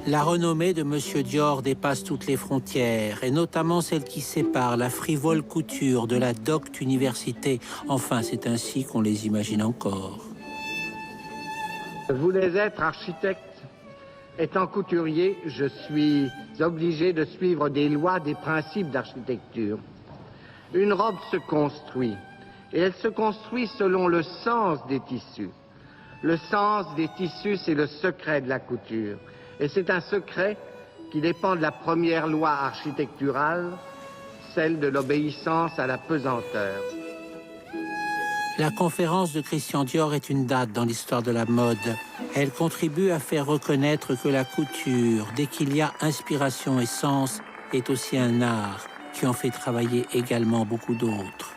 S2: La renommée de Monsieur Dior dépasse toutes les frontières, et notamment celle qui sépare la frivole couture de la docte université. Enfin, c'est ainsi qu'on les imagine encore.
S1: Je voulais être architecte. Étant couturier, je suis obligé de suivre des lois, des principes d'architecture. Une robe se construit, et elle se construit selon le sens des tissus. Le sens des tissus, c'est le secret de la couture. Et c'est un secret qui dépend de la première loi architecturale, celle de l'obéissance à la pesanteur.
S2: La conférence de Christian Dior est une date dans l'histoire de la mode. Elle contribue à faire reconnaître que la couture, dès qu'il y a inspiration et sens, est aussi un art qui en fait travailler également beaucoup d'autres.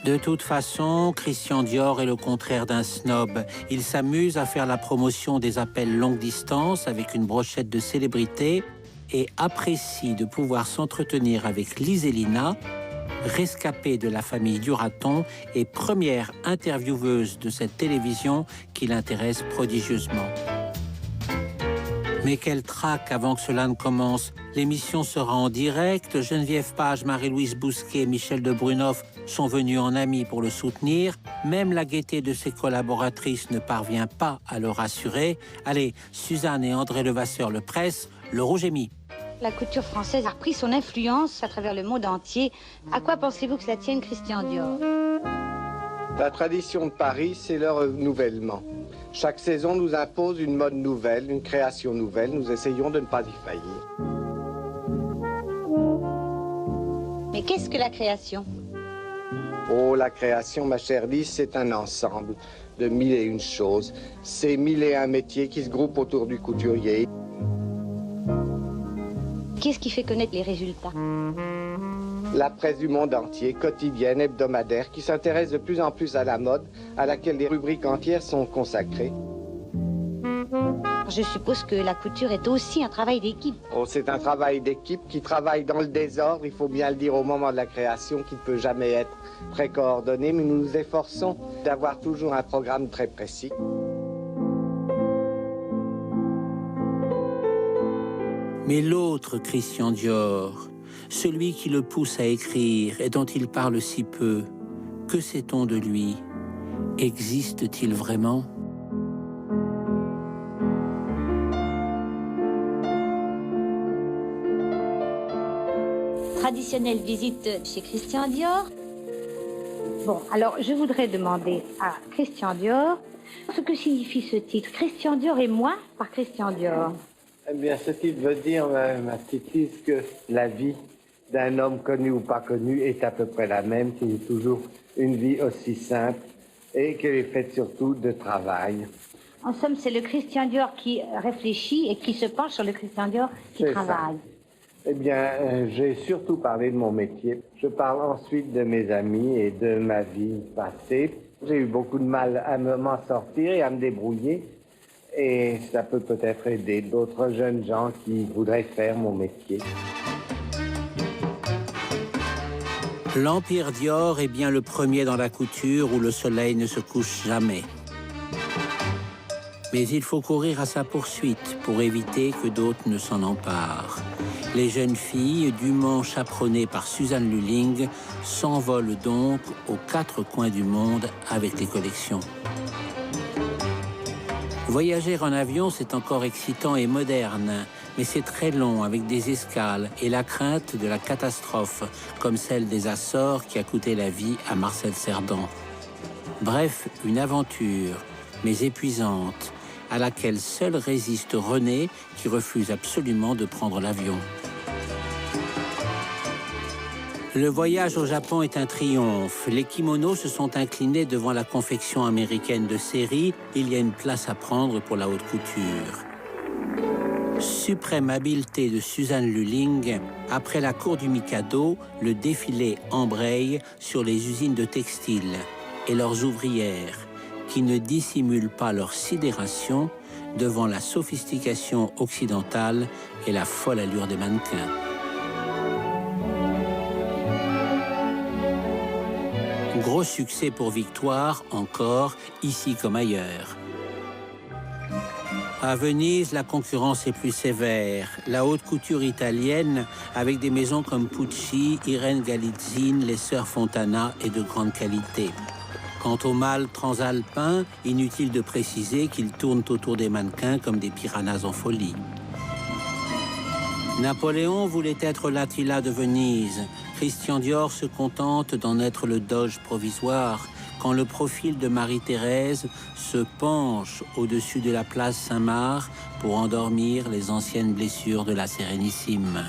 S2: De toute façon, Christian Dior est le contraire d'un snob. Il s'amuse à faire la promotion des appels longue distance avec une brochette de célébrités et apprécie de pouvoir s'entretenir avec Liselina, rescapée de la famille Duraton et première intervieweuse de cette télévision qui l'intéresse prodigieusement. Mais quelle traque avant que cela ne commence. L'émission sera en direct. Geneviève Page, Marie-Louise Bousquet et Michel de Brunoff sont venus en amis pour le soutenir. Même la gaieté de ses collaboratrices ne parvient pas à le rassurer. Allez, Suzanne et André Levasseur le pressent. Le rouge est mis.
S13: La couture française a repris son influence à travers le monde entier. À quoi pensez-vous que cela tienne, Christian Dior?
S1: La tradition de Paris, c'est le renouvellement. Chaque saison nous impose une mode nouvelle, une création nouvelle. Nous essayons de ne pas y faillir.
S13: Mais qu'est-ce que la création?
S1: Oh, la création, ma chère Lise, c'est un ensemble de 1001 choses. C'est 1001 métiers qui se groupent autour du couturier.
S13: Qu'est-ce qui fait connaître les résultats?
S1: La presse du monde entier, quotidienne, hebdomadaire, qui s'intéresse de plus en plus à la mode, à laquelle les rubriques entières sont consacrées.
S13: Je suppose que la couture est aussi un travail d'équipe.
S1: Oh, c'est un travail d'équipe qui travaille dans le désordre, il faut bien le dire au moment de la création, qui ne peut jamais être très coordonné, mais nous nous efforçons d'avoir toujours un programme très précis.
S2: Mais l'autre Christian Dior, celui qui le pousse à écrire et dont il parle si peu, que sait-on de lui? Existe-t-il vraiment?
S13: Traditionnelle visite chez Christian Dior. Bon, alors je voudrais demander à Christian Dior Ce que signifie ce titre, Christian Dior et moi par Christian Dior?
S1: Eh bien, ce titre veut dire, ma petite Lise, que la vie d'un homme connu ou pas connu est à peu près la même, qu'il est toujours une vie aussi simple et qu'elle est faite surtout de travail.
S13: En somme, c'est le Christian Dior qui réfléchit et qui se penche sur le Christian Dior qui travaille.
S1: Eh bien, j'ai surtout parlé de mon métier. Je parle ensuite de mes amis et de ma vie passée. J'ai eu beaucoup de mal à m'en sortir et à me débrouiller. Et ça peut peut-être aider d'autres jeunes gens qui voudraient faire mon métier.
S2: L'Empire Dior est bien le premier dans la couture où le soleil ne se couche jamais. Mais il faut courir à sa poursuite pour éviter que d'autres ne s'en emparent. Les jeunes filles, dûment chaperonnées par Suzanne Lulling, s'envolent donc aux quatre coins du monde avec les collections. Voyager en avion, c'est encore excitant et moderne, mais c'est très long avec des escales et la crainte de la catastrophe, comme celle des Açores qui a coûté la vie à Marcel Cerdan. Bref, une aventure, mais épuisante, à laquelle seul résiste René, qui refuse absolument de prendre l'avion. Le voyage au Japon est un triomphe. Les kimonos se sont inclinés devant la confection américaine de série. Il y a une place à prendre pour la haute couture. Suprême habileté de Suzanne Lulling, après la cour du Mikado, le défilé embraye sur les usines de textiles et leurs ouvrières, qui ne dissimulent pas leur sidération devant la sophistication occidentale et la folle allure des mannequins. Gros succès pour Victoire, encore, ici comme ailleurs. À Venise, la concurrence est plus sévère. La haute couture italienne, avec des maisons comme Pucci, Irene Galitzine, les sœurs Fontana, est de grande qualité. Quant au mâle transalpin, inutile de préciser qu'ils tournent autour des mannequins comme des piranhas en folie. Napoléon voulait être l'Attila de Venise. Christian Dior se contente d'en être le doge provisoire quand le profil de Marie-Thérèse se penche au-dessus de la place Saint-Marc pour endormir les anciennes blessures de la Sérénissime.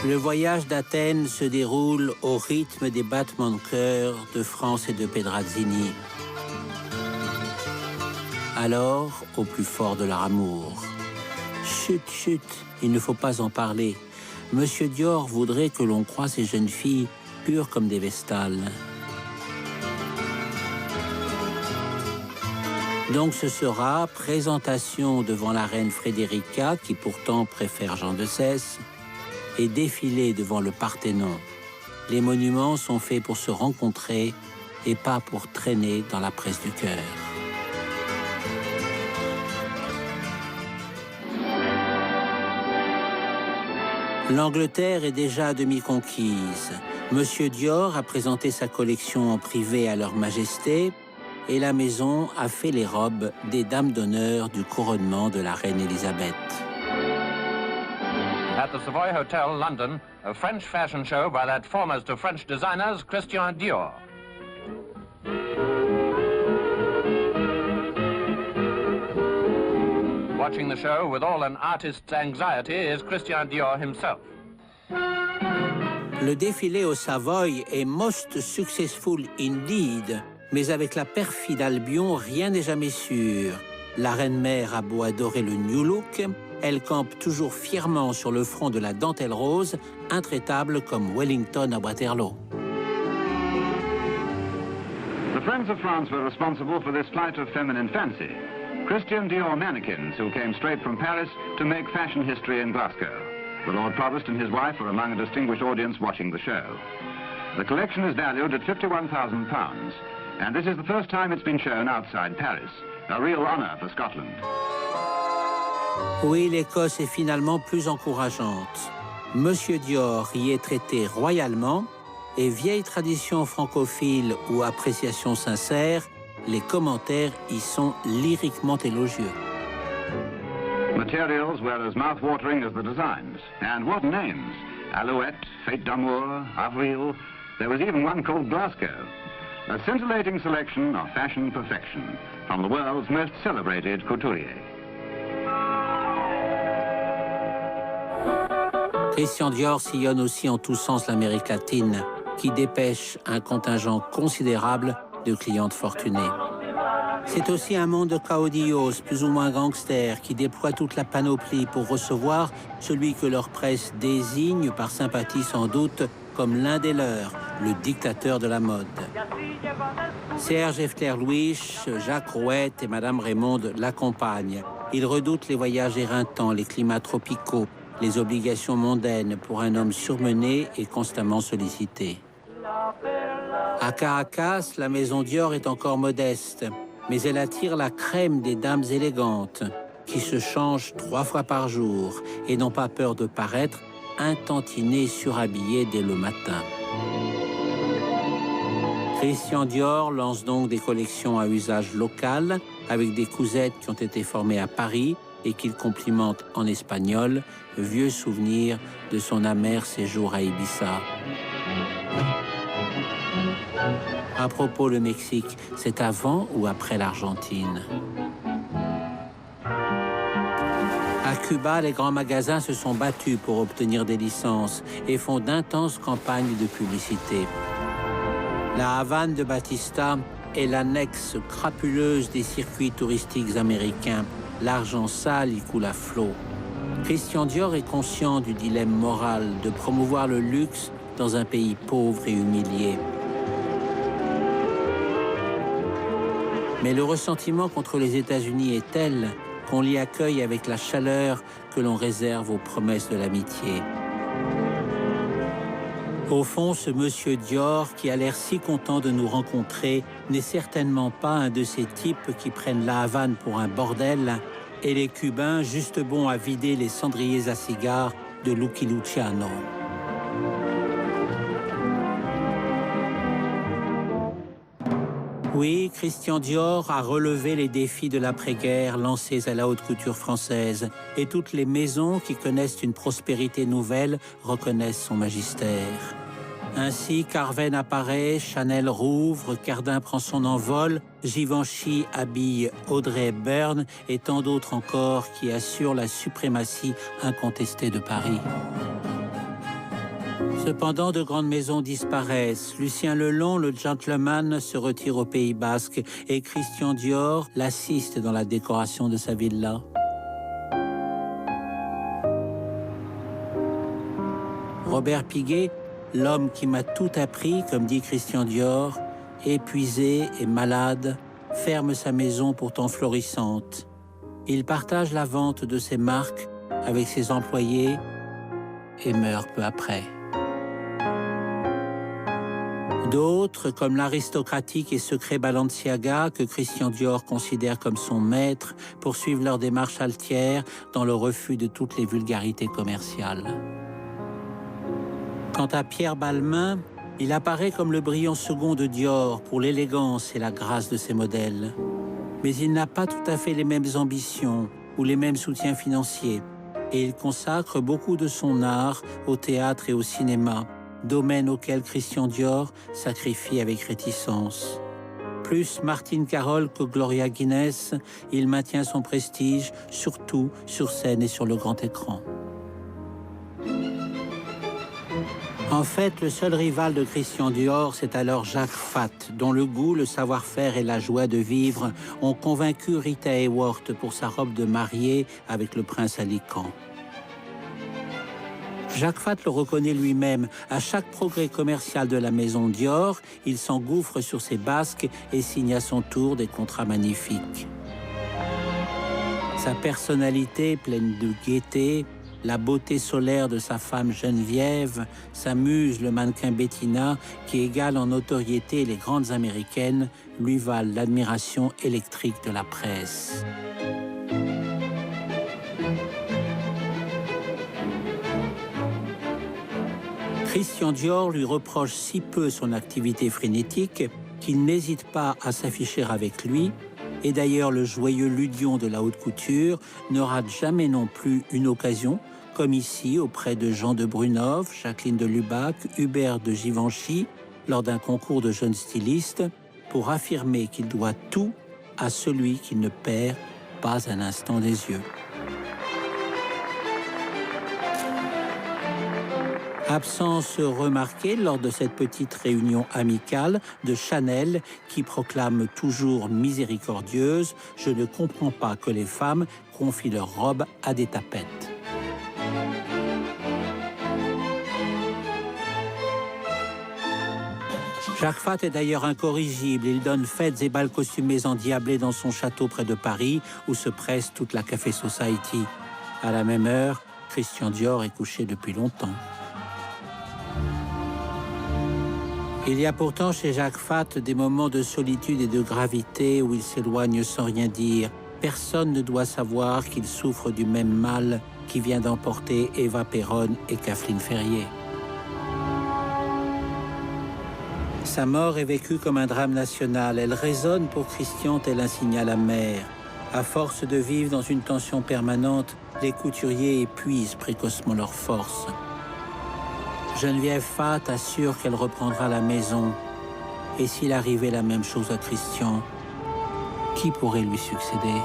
S2: Le voyage d'Athènes se déroule au rythme des battements de cœur de France et de Pedrazzini. Alors, au plus fort de leur amour. Chut, chut, il ne faut pas en parler. Monsieur Dior voudrait que l'on croie ces jeunes filles pures comme des vestales. Donc ce sera présentation devant la reine Frédérica, qui pourtant préfère Jean de Cesse, et défilé devant le Parthénon. Les monuments sont faits pour se rencontrer et pas pour traîner dans la presse du cœur. L'Angleterre est déjà à demi conquise. Monsieur Dior a présenté sa collection en privé à leur majesté et la maison a fait les robes des dames d'honneur du couronnement de la reine Elisabeth.
S14: At the Savoy Hotel, London, a French fashion show by that foremost of French designers, Christian Dior. Watching the show with all an artist's anxiety is Christian Dior himself.
S2: Le défilé au Savoy est most successful indeed, mais avec la perfide Albion, rien n'est jamais sûr. La reine-mère a beau adorer le New Look, elle campe toujours fièrement sur le front de la dentelle rose, intraitable comme Wellington à Waterloo.
S15: The Friends of France were responsible for this flight of feminine fancy. Christian Dior mannequins who came straight from Paris to make fashion history in Glasgow. The Lord Provost and his wife are among a distinguished audience watching the show. The collection is valued at £51,000, and this is the first time it's been shown outside Paris. A real honor for Scotland.
S2: Oui, l'Écosse est finalement plus encourageante. Monsieur Dior y est traité royalement, et vieille tradition francophile ou appréciation sincère, les commentaires y sont lyriquement élogieux.
S15: Materials were as mouth-watering as the designs. And what names? Alouette, Fête d'Amour, Avril. There was even one called Glasgow, a scintillating selection of fashion perfection from the world's most celebrated couturiers.
S2: Christian Dior sillonne aussi en tous sens l'Amérique latine, qui dépêche un contingent considérable de clientes fortunées. C'est aussi un monde de caudillos, plus ou moins gangsters, qui déploient toute la panoplie pour recevoir celui que leur presse désigne, par sympathie sans doute, comme l'un des leurs, le dictateur de la mode. Serge Efter-Louis, Jacques Rouette et Madame Raymonde l'accompagnent. Ils redoutent les voyages éreintants, les climats tropicaux, les obligations mondaines pour un homme surmené et constamment sollicité. À Caracas, la maison Dior est encore modeste, mais elle attire la crème des dames élégantes qui se changent 3 fois par jour et n'ont pas peur de paraître intantinées, surhabillées dès le matin. Christian Dior lance donc des collections à usage local avec des cousettes qui ont été formées à Paris et qu'il complimente en espagnol, vieux souvenir de son amer séjour à Ibiza. À propos, le Mexique, c'est avant ou après l'Argentine? À Cuba, les grands magasins se sont battus pour obtenir des licences et font d'intenses campagnes de publicité. La Havane de Batista est l'annexe crapuleuse des circuits touristiques américains. L'argent sale y coule à flot. Christian Dior est conscient du dilemme moral de promouvoir le luxe dans un pays pauvre et humilié. Mais le ressentiment contre les États-Unis est tel qu'on l'y accueille avec la chaleur que l'on réserve aux promesses de l'amitié. Au fond, ce monsieur Dior, qui a l'air si content de nous rencontrer, n'est certainement pas un de ces types qui prennent la Havane pour un bordel et les Cubains juste bons à vider les cendriers à cigares de Lucky Luciano. Oui, Christian Dior a relevé les défis de l'après-guerre lancés à la haute couture française et toutes les maisons qui connaissent une prospérité nouvelle reconnaissent son magistère. Ainsi, Carven apparaît, Chanel rouvre, Cardin prend son envol, Givenchy habille Audrey Hepburn et tant d'autres encore qui assurent la suprématie incontestée de Paris. Cependant, de grandes maisons disparaissent. Lucien Lelon, le gentleman, se retire au Pays Basque et Christian Dior l'assiste dans la décoration de sa villa. Robert Piguet, l'homme qui m'a tout appris, comme dit Christian Dior, épuisé et malade, ferme sa maison pourtant florissante. Il partage la vente de ses marques avec ses employés et meurt peu après. D'autres, comme l'aristocratique et secret Balenciaga, que Christian Dior considère comme son maître, poursuivent leur démarche altière dans le refus de toutes les vulgarités commerciales. Quant à Pierre Balmain, il apparaît comme le brillant second de Dior pour l'élégance et la grâce de ses modèles. Mais il n'a pas tout à fait les mêmes ambitions ou les mêmes soutiens financiers, et il consacre beaucoup de son art au théâtre et au cinéma, domaine auquel Christian Dior sacrifie avec réticence. Plus Martine Carole que Gloria Guinness, il maintient son prestige, surtout sur scène et sur le grand écran. En fait, le seul rival de Christian Dior, c'est alors Jacques Fath, dont le goût, le savoir-faire et la joie de vivre ont convaincu Rita Hayworth pour sa robe de mariée avec le prince Alicant. Jacques Fath le reconnaît lui-même. À chaque progrès commercial de la maison Dior, il s'engouffre sur ses basques et signe à son tour des contrats magnifiques. Sa personnalité pleine de gaieté, la beauté solaire de sa femme Geneviève, sa muse, le mannequin Bettina, qui égale en notoriété les grandes américaines, lui valent l'admiration électrique de la presse. Christian Dior lui reproche si peu son activité frénétique qu'il n'hésite pas à s'afficher avec lui. Et d'ailleurs, le joyeux Ludion de la haute couture ne rate jamais non plus une occasion, comme ici auprès de Jean de Brunhoff, Jacqueline de Lubac, Hubert de Givenchy, lors d'un concours de jeunes stylistes pour affirmer qu'il doit tout à celui qui ne perd pas un instant des yeux. Absence remarquée lors de cette petite réunion amicale de Chanel qui proclame toujours miséricordieuse « Je ne comprends pas que les femmes confient leurs robes à des tapettes ». Jacques Fath est d'ailleurs incorrigible. Il donne fêtes et bals costumés endiablés dans son château près de Paris où se presse toute la Café Society. À la même heure, Christian Dior est couché depuis longtemps. Il y a pourtant chez Jacques Fath des moments de solitude et de gravité où il s'éloigne sans rien dire. Personne ne doit savoir qu'il souffre du même mal qui vient d'emporter Eva Perón et Kathleen Ferrier. Sa mort est vécue comme un drame national. Elle résonne pour Christian tel un signal amer. À force de vivre dans une tension permanente, les couturiers épuisent précocement leurs forces. Geneviève Fath assure qu'elle reprendra la maison. Et s'il arrivait la même chose à Christian, qui pourrait lui succéder ?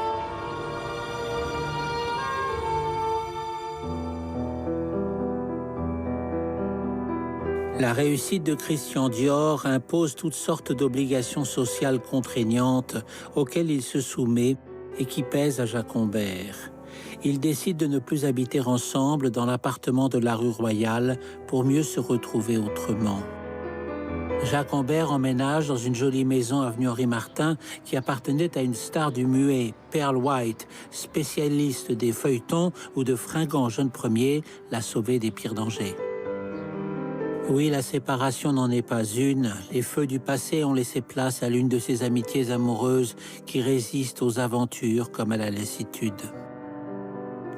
S2: La réussite de Christian Dior impose toutes sortes d'obligations sociales contraignantes auxquelles il se soumet et qui pèsent à Jacques Humbert. Ils décident de ne plus habiter ensemble dans l'appartement de la rue Royale pour mieux se retrouver autrement. Jacques Humbert emménage dans une jolie maison avenue Henri Martin qui appartenait à une star du muet, Pearl White, spécialiste des feuilletons où de fringants jeunes premiers l'a sauvé des pires dangers. Oui, la séparation n'en est pas une. Les feux du passé ont laissé place à l'une de ces amitiés amoureuses qui résistent aux aventures comme à la lassitude.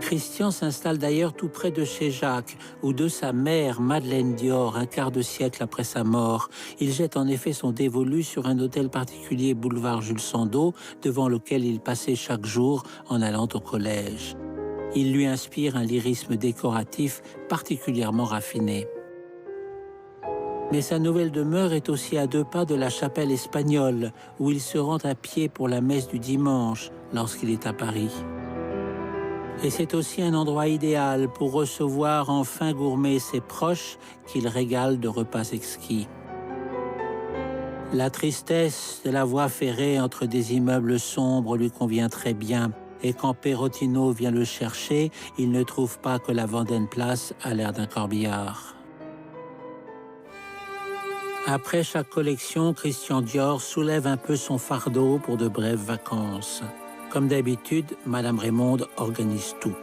S2: Christian s'installe d'ailleurs tout près de chez Jacques, où de sa mère, Madeleine Dior, un quart de siècle après sa mort. Il jette en effet son dévolu sur un hôtel particulier boulevard Jules Sandeau, devant lequel il passait chaque jour en allant au collège. Il lui inspire un lyrisme décoratif particulièrement raffiné. Mais sa nouvelle demeure est aussi à 2 pas de la chapelle espagnole, où il se rend à pied pour la messe du dimanche lorsqu'il est à Paris. Et c'est aussi un endroit idéal pour recevoir en fin gourmet ses proches qu'il régale de repas exquis. La tristesse de la voie ferrée entre des immeubles sombres lui convient très bien. Et quand Perotino vient le chercher, il ne trouve pas que la Vendôme-Place a l'air d'un corbillard. Après chaque collection, Christian Dior soulève un peu son fardeau pour de brèves vacances. Comme d'habitude, Madame Raymonde organise tout.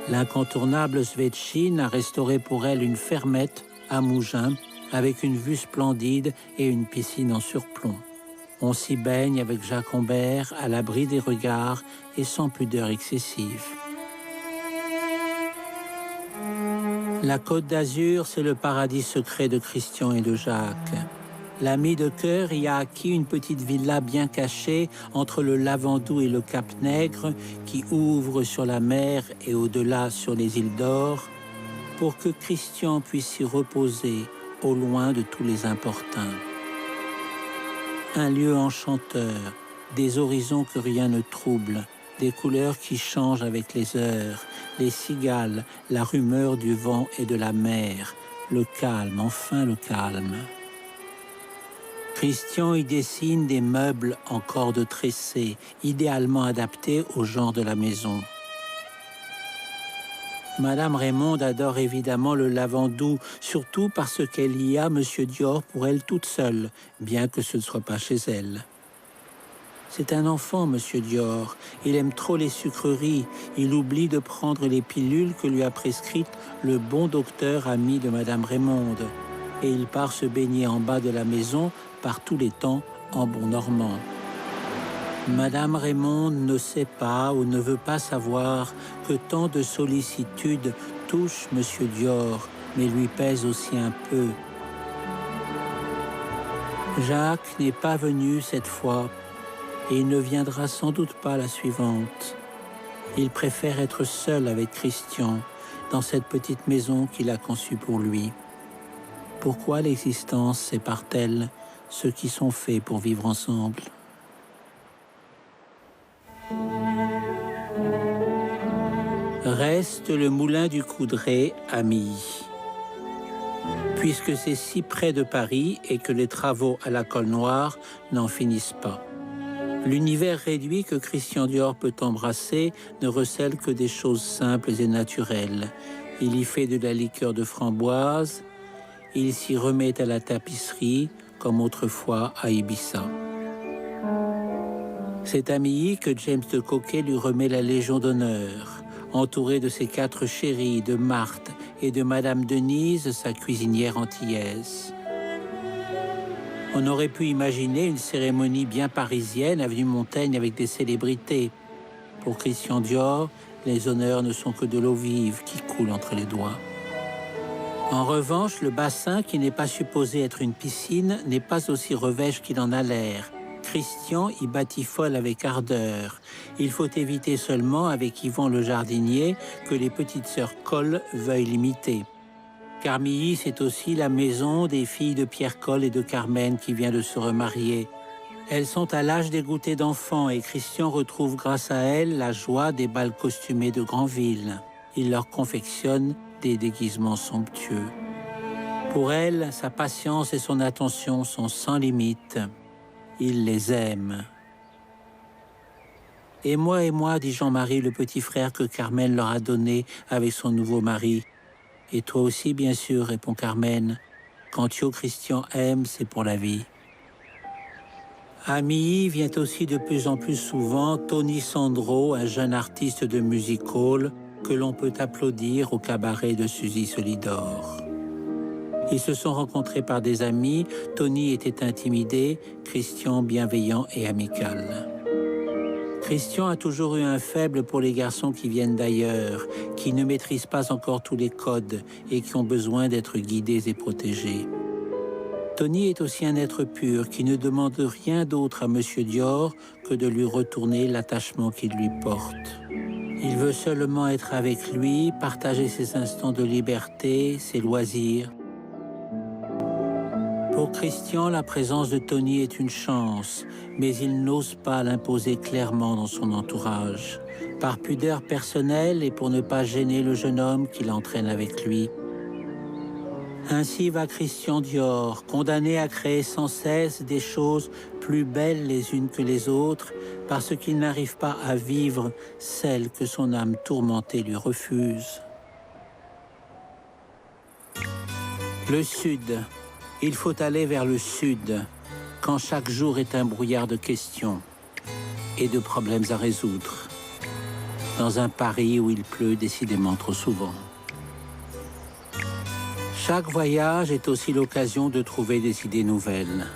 S2: L'incontournable Svetchine a restauré pour elle une fermette à Mougins avec une vue splendide et une piscine en surplomb. On s'y baigne avec Jacques Humbert à l'abri des regards et sans pudeur excessive. La Côte d'Azur, c'est le paradis secret de Christian et de Jacques. L'ami de cœur y a acquis une petite villa bien cachée entre le Lavandou et le Cap-Nègre qui ouvre sur la mer et au-delà sur les îles d'Or pour que Christian puisse s'y reposer au loin de tous les importuns. Un lieu enchanteur, des horizons que rien ne trouble, des couleurs qui changent avec les heures, les cigales, la rumeur du vent et de la mer, le calme, enfin le calme. Christian y dessine des meubles en corde tressée, idéalement adaptés au genre de la maison. Madame Raymonde adore évidemment le Lavandou, surtout parce qu'elle y a Monsieur Dior pour elle toute seule, bien que ce ne soit pas chez elle. C'est un enfant, Monsieur Dior. Il aime trop les sucreries. Il oublie de prendre les pilules que lui a prescrites le bon docteur ami de Madame Raymonde. Et il part se baigner en bas de la maison par tous les temps en bon normand. Madame Raymonde ne sait pas ou ne veut pas savoir que tant de sollicitude touche Monsieur Dior, mais lui pèse aussi un peu. Jacques n'est pas venu cette fois et il ne viendra sans doute pas la suivante. Il préfère être seul avec Christian dans cette petite maison qu'il a conçue pour lui. Pourquoi l'existence sépare-t-elle ceux qui sont faits pour vivre ensemble? Reste le moulin du Coudray à Milly. Puisque c'est si près de Paris et que les travaux à la Colle Noire n'en finissent pas. L'univers réduit que Christian Dior peut embrasser ne recèle que des choses simples et naturelles. Il y fait de la liqueur de framboise, il s'y remet à la tapisserie, comme autrefois à Ibiza. C'est à Milly que James de Coquet lui remet la Légion d'honneur, entouré de ses 4 chéris, de Marthe et de Madame Denise, sa cuisinière antillaise. On aurait pu imaginer une cérémonie bien parisienne, avenue Montaigne, avec des célébrités. Pour Christian Dior, les honneurs ne sont que de l'eau vive qui coule entre les doigts. En revanche, le bassin, qui n'est pas supposé être une piscine, n'est pas aussi revêche qu'il en a l'air. Christian y batifole avec ardeur. Il faut éviter seulement, avec Yvon le jardinier, que les petites sœurs Coll veuillent l'imiter. Car Milly, c'est aussi la maison des filles de Pierre Coll et de Carmen qui vient de se remarier. Elles sont à l'âge des goûters d'enfants et Christian retrouve grâce à elles la joie des bals costumés de Granville. Il leur confectionne des déguisements somptueux. Pour elles, sa patience et son attention sont sans limite. Il les aime. Et moi, dit Jean-Marie, le petit frère que Carmen leur a donné avec son nouveau mari. Et toi aussi, bien sûr, répond Carmen. Quand Christian aime, c'est pour la vie. À Milly vient aussi de plus en plus souvent Tony Sandro, un jeune artiste de music hall que l'on peut applaudir au cabaret de Suzy Solidor. Ils se sont rencontrés par des amis. Tony était intimidé, Christian bienveillant et amical. Christian a toujours eu un faible pour les garçons qui viennent d'ailleurs, qui ne maîtrisent pas encore tous les codes et qui ont besoin d'être guidés et protégés. Tony est aussi un être pur qui ne demande rien d'autre à Monsieur Dior que de lui retourner l'attachement qu'il lui porte. Il veut seulement être avec lui, partager ses instants de liberté, ses loisirs. Pour Christian, la présence de Tony est une chance, mais il n'ose pas l'imposer clairement dans son entourage. Par pudeur personnelle et pour ne pas gêner le jeune homme qui l'entraîne avec lui. Ainsi va Christian Dior, condamné à créer sans cesse des choses plus belles les unes que les autres, parce qu'il n'arrive pas à vivre celles que son âme tourmentée lui refuse. Le Sud. Il faut aller vers le Sud, quand chaque jour est un brouillard de questions et de problèmes à résoudre, dans un Paris où il pleut décidément trop souvent. Chaque voyage est aussi l'occasion de trouver des idées nouvelles.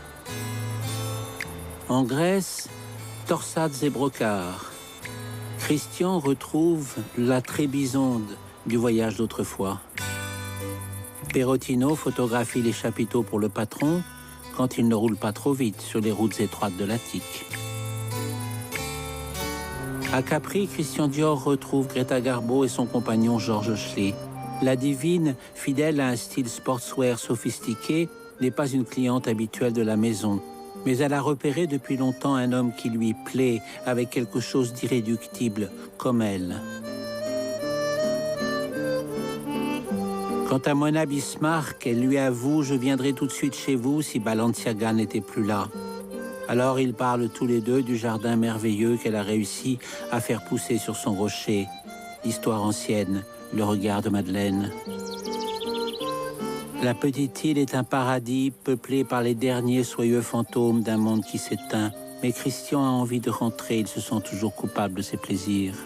S2: En Grèce, torsades et brocards. Christian retrouve la Trébizonde du voyage d'autrefois. Perotino photographie les chapiteaux pour le patron quand il ne roule pas trop vite sur les routes étroites de l'Attique. À Capri, Christian Dior retrouve Greta Garbo et son compagnon Georges Schley. La divine, fidèle à un style sportswear sophistiqué, n'est pas une cliente habituelle de la maison, mais elle a repéré depuis longtemps un homme qui lui plaît, avec quelque chose d'irréductible, comme elle. Quant à Mona Bismarck, elle lui avoue « Je viendrai tout de suite chez vous si Balenciaga n'était plus là ». Alors ils parlent tous les deux du jardin merveilleux qu'elle a réussi à faire pousser sur son rocher. L'histoire ancienne, le regard de Madeleine. La petite île est un paradis peuplé par les derniers soyeux fantômes d'un monde qui s'éteint. Mais Christian a envie de rentrer, il se sent toujours coupable de ses plaisirs.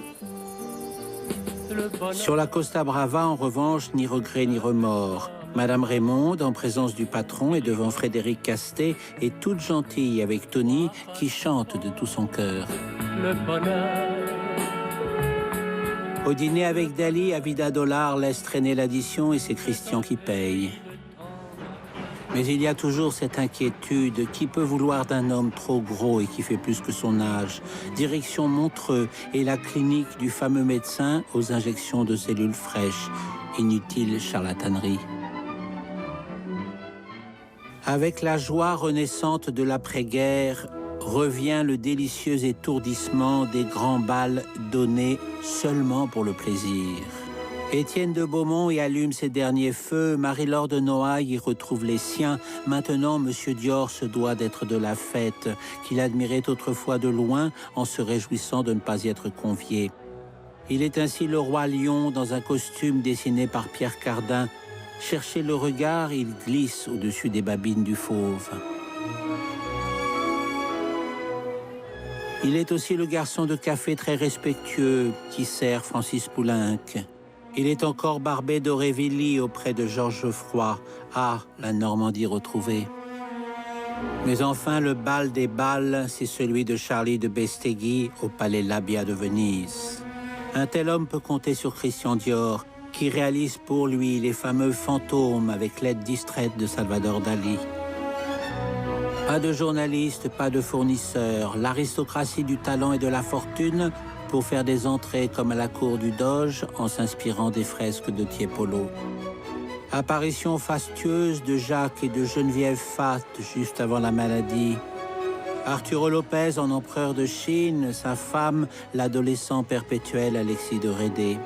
S2: Sur la Costa Brava, en revanche, ni regret ni remords. Madame Raymonde, en présence du patron et devant Frédéric Castet, est toute gentille avec Tony qui chante de tout son cœur. Le bonheur. Au dîner avec Dali, Avida Dollar laisse traîner l'addition et c'est Christian qui paye. Mais il y a toujours cette inquiétude. Qui peut vouloir d'un homme trop gros et qui fait plus que son âge? Direction Montreux et la clinique du fameux médecin aux injections de cellules fraîches. Inutile charlatanerie. Avec la joie renaissante de l'après-guerre, revient le délicieux étourdissement des grands bals donnés seulement pour le plaisir. Étienne de Beaumont y allume ses derniers feux, Marie-Laure de Noailles y retrouve les siens. Maintenant, Monsieur Dior se doit d'être de la fête, qu'il admirait autrefois de loin en se réjouissant de ne pas y être convié. Il est ainsi le roi lion dans un costume dessiné par Pierre Cardin. Cherchez le regard, il glisse au-dessus des babines du fauve. Il est aussi le garçon de café très respectueux qui sert Francis Poulenc. Il est encore barbé d'Aurevilly auprès de Georges Geoffroy. Ah, la Normandie retrouvée. Mais enfin, le bal des bals, c'est celui de Charlie de Bestegui au Palais Labia de Venise. Un tel homme peut compter sur Christian Dior, qui réalise pour lui les fameux fantômes avec l'aide distraite de Salvador Dali. Pas de journalistes, pas de fournisseurs, l'aristocratie du talent et de la fortune pour faire des entrées comme à la cour du Doge en s'inspirant des fresques de Tiepolo. Apparition fastueuse de Jacques et de Geneviève Fat juste avant la maladie. Arturo Lopez en empereur de Chine, sa femme, l'adolescent perpétuel Alexis de Rédé.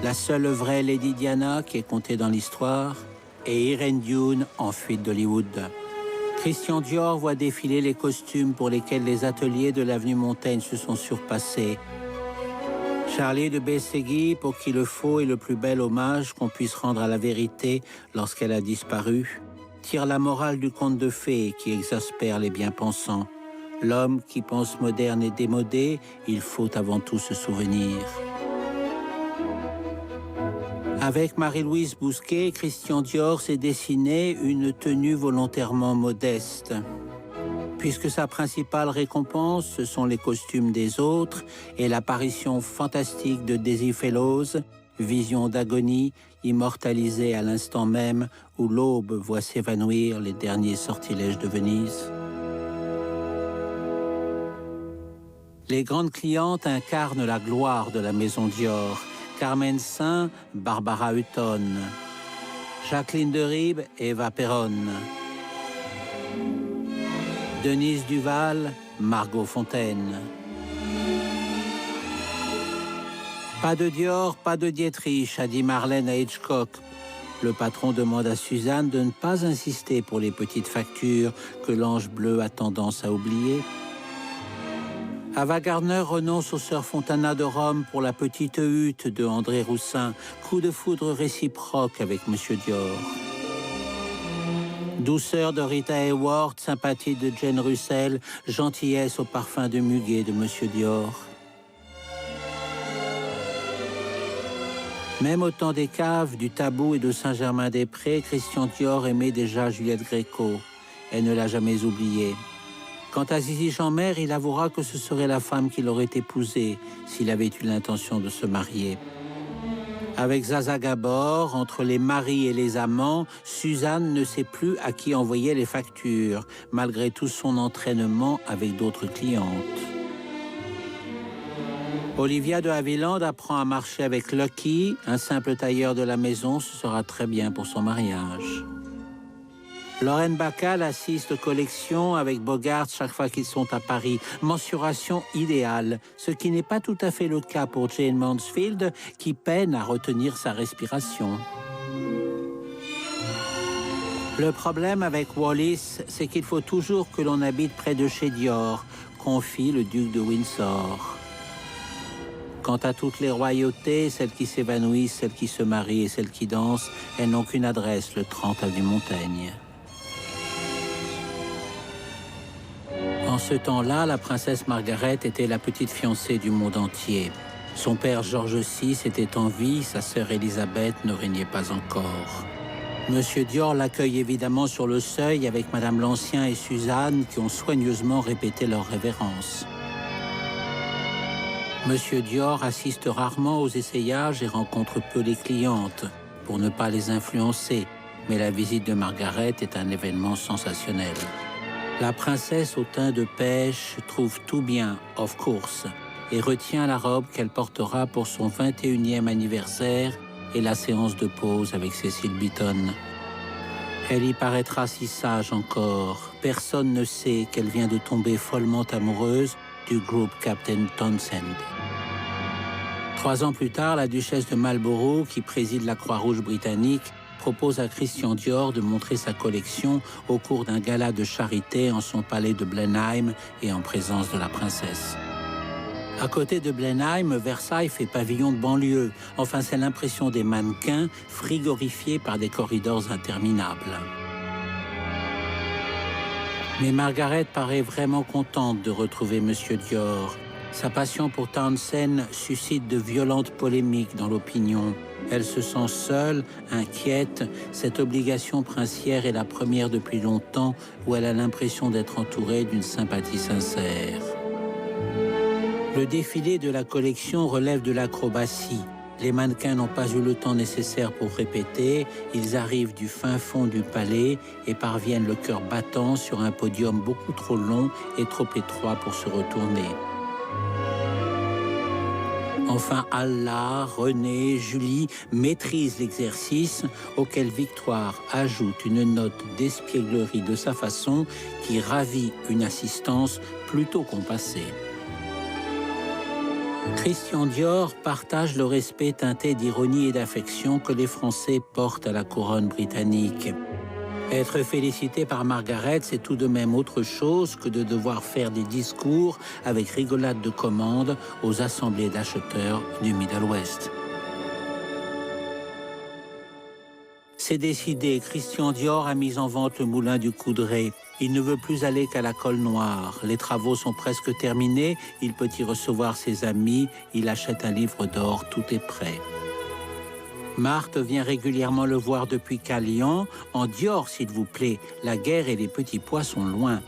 S2: La seule vraie Lady Diana qui est comptée dans l'histoire et Irene Dune en fuite d'Hollywood. Christian Dior voit défiler les costumes pour lesquels les ateliers de l'avenue Montaigne se sont surpassés. Charlie de Bestegui, pour qui le faux est le plus bel hommage qu'on puisse rendre à la vérité lorsqu'elle a disparu, tire la morale du conte de fées qui exaspère les bien-pensants. L'homme qui pense moderne et démodé, il faut avant tout se souvenir. Avec Marie-Louise Bousquet, Christian Dior s'est dessiné une tenue volontairement modeste. Puisque sa principale récompense, ce sont les costumes des autres et l'apparition fantastique de Daisy Fellows, vision d'agonie, immortalisée à l'instant même où l'aube voit s'évanouir les derniers sortilèges de Venise. Les grandes clientes incarnent la gloire de la maison Dior. Carmen Saint, Barbara Hutton. Jacqueline de Ribes, Eva Perron. Denise Duval, Margot Fontaine. Pas de Dior, pas de Dietrich, a dit Marlène à Hitchcock. Le patron demande à Suzanne de ne pas insister pour les petites factures que l'ange bleu a tendance à oublier. Ava Gardner renonce aux sœurs Fontana de Rome pour la petite hutte de André Roussin. Coup de foudre réciproque avec Monsieur Dior. Douceur de Rita Hayworth, sympathie de Jane Russell, gentillesse au parfum de muguet de Monsieur Dior. Même au temps des caves, du Tabou et de Saint-Germain-des-Prés, Christian Dior aimait déjà Juliette Gréco. Elle ne l'a jamais oubliée. Quant à Zizi Jeanmaire, il avouera que ce serait la femme qu'il aurait épousée s'il avait eu l'intention de se marier. Avec Zaza Gabor, entre les maris et les amants, Suzanne ne sait plus à qui envoyer les factures, malgré tout son entraînement avec d'autres clientes. Olivia de Havilland apprend à marcher avec Lucky, un simple tailleur de la maison, ce sera très bien pour son mariage. Lorraine Bacall assiste aux collections avec Bogart chaque fois qu'ils sont à Paris. Mensuration idéale, ce qui n'est pas tout à fait le cas pour Jane Mansfield, qui peine à retenir sa respiration. Le problème avec Wallis, c'est qu'il faut toujours que l'on habite près de chez Dior, confie le duc de Windsor. Quant à toutes les royautés, celles qui s'évanouissent, celles qui se marient et celles qui dansent, elles n'ont qu'une adresse, le 30 avenue Montaigne. En ce temps-là, la princesse Margaret était la petite fiancée du monde entier. Son père George VI était en vie, sa sœur Élisabeth ne régnait pas encore. Monsieur Dior l'accueille évidemment sur le seuil avec Madame Lancien et Suzanne qui ont soigneusement répété leur révérence. Monsieur Dior assiste rarement aux essayages et rencontre peu les clientes pour ne pas les influencer, mais la visite de Margaret est un événement sensationnel. La princesse au teint de pêche trouve tout bien, of course, et retient la robe qu'elle portera pour son 21e anniversaire et la séance de pause avec Cécile Beaton. Elle y paraîtra si sage encore. Personne ne sait qu'elle vient de tomber follement amoureuse du groupe Captain Townsend. 3 ans plus tard, la duchesse de Marlborough, qui préside la Croix-Rouge britannique, propose à Christian Dior de montrer sa collection au cours d'un gala de charité en son palais de Blenheim et en présence de la princesse. À côté de Blenheim, Versailles fait pavillon de banlieue. Enfin, c'est l'impression des mannequins frigorifiés par des corridors interminables. Mais Margaret paraît vraiment contente de retrouver Monsieur Dior. Sa passion pour Townshend suscite de violentes polémiques dans l'opinion. Elle se sent seule, inquiète. Cette obligation princière est la première depuis longtemps où elle a l'impression d'être entourée d'une sympathie sincère. Le défilé de la collection relève de l'acrobatie. Les mannequins n'ont pas eu le temps nécessaire pour répéter. Ils arrivent du fin fond du palais et parviennent le cœur battant sur un podium beaucoup trop long et trop étroit pour se retourner. Enfin, Allah, René, Julie maîtrisent l'exercice auquel Victoire ajoute une note d'espièglerie de sa façon qui ravit une assistance plutôt compassée. Christian Dior partage le respect teinté d'ironie et d'affection que les Français portent à la couronne britannique. Être félicité par Margaret, c'est tout de même autre chose que de devoir faire des discours avec rigolade de commande aux assemblées d'acheteurs du Middle West. C'est décidé, Christian Dior a mis en vente le moulin du Coudray. Il ne veut plus aller qu'à la Colle Noire. Les travaux sont presque terminés, il peut y recevoir ses amis, il achète un livre d'or, tout est prêt. Marthe vient régulièrement le voir depuis Callian. En Dior, s'il vous plaît, la guerre et les petits pois sont loin.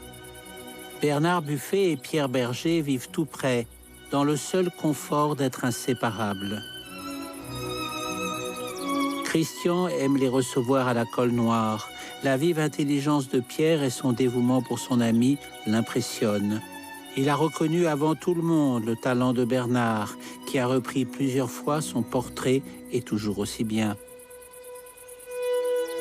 S2: Bernard Buffet et Pierre Berger vivent tout près, dans le seul confort d'être inséparables. Christian aime les recevoir à la Colle Noire. La vive intelligence de Pierre et son dévouement pour son ami l'impressionnent. Il a reconnu avant tout le monde le talent de Bernard, qui a repris plusieurs fois son portrait et toujours aussi bien.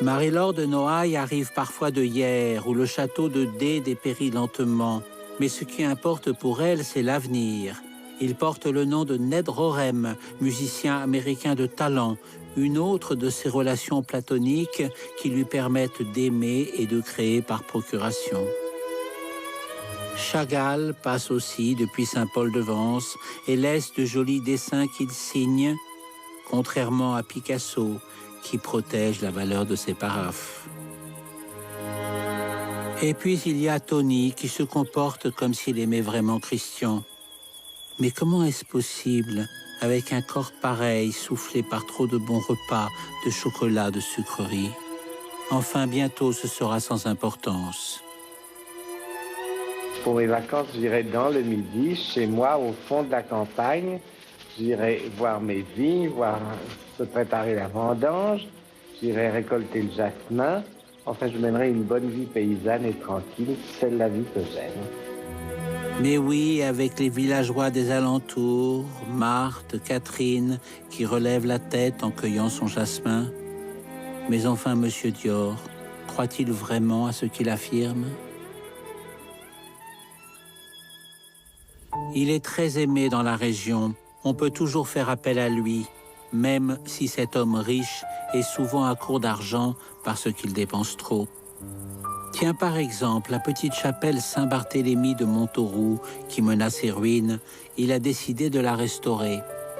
S2: Marie-Laure de Noailles arrive parfois de Hyères, où le château de D dépérit lentement. Mais ce qui importe pour elle, c'est l'avenir. Il porte le nom de Ned Rorem, musicien américain de talent, une autre de ces relations platoniques qui lui permettent d'aimer et de créer par procuration. Chagall passe aussi depuis Saint-Paul-de-Vence et laisse de jolis dessins qu'il signe, contrairement à Picasso, qui protège la valeur de ses paraphes. Et puis il y a Tony qui se comporte comme s'il aimait vraiment Christian. Mais comment est-ce possible, avec un corps pareil, soufflé par trop de bons repas, de chocolat, de sucreries? Enfin, bientôt, ce sera sans importance.
S1: Pour mes vacances, j'irai dans le Midi, chez moi, au fond de la campagne. J'irai voir mes vignes, voir se préparer la vendange. J'irai récolter le jasmin. Enfin, je mènerai une bonne vie paysanne et tranquille. C'est la vie que j'aime.
S2: Mais oui, avec les villageois des alentours, Marthe, Catherine, qui relèvent la tête en cueillant son jasmin. Mais enfin, Monsieur Dior, croit-il vraiment à ce qu'il affirme? Il est très aimé dans la région. On peut toujours faire appel à lui, même si cet homme riche est souvent à court d'argent parce qu'il dépense trop. Tiens par exemple la petite chapelle Saint-Barthélemy de Montauroux qui menace ses ruines. Il a décidé de la restaurer.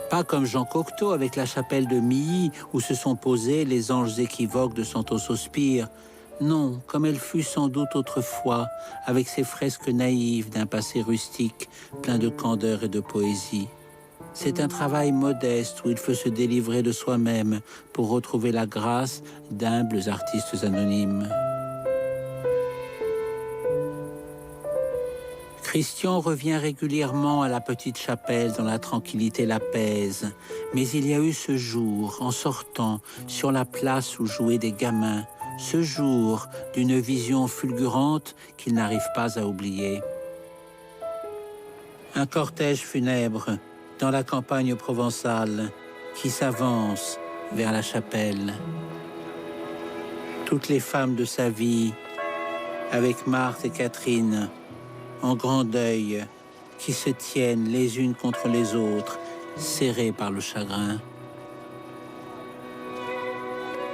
S2: Pas comme Jean Cocteau avec la chapelle de Milly où se sont posés les anges équivoques de Santo-Sospire. Non, comme elle fut sans doute autrefois, avec ses fresques naïves d'un passé rustique, plein de candeur et de poésie. C'est un travail modeste où il faut se délivrer de soi-même pour retrouver la grâce d'humbles artistes anonymes. Christian revient régulièrement à la petite chapelle dont la tranquillité l'apaise. Mais il y a eu ce jour, en sortant, sur la place où jouaient des gamins, ce jour d'une vision fulgurante qu'il n'arrive pas à oublier. Un cortège funèbre dans la campagne provençale qui s'avance vers la chapelle. Toutes les femmes de sa vie, avec Marthe et Catherine, en grand deuil, qui se tiennent les unes contre les autres, serrées par le chagrin,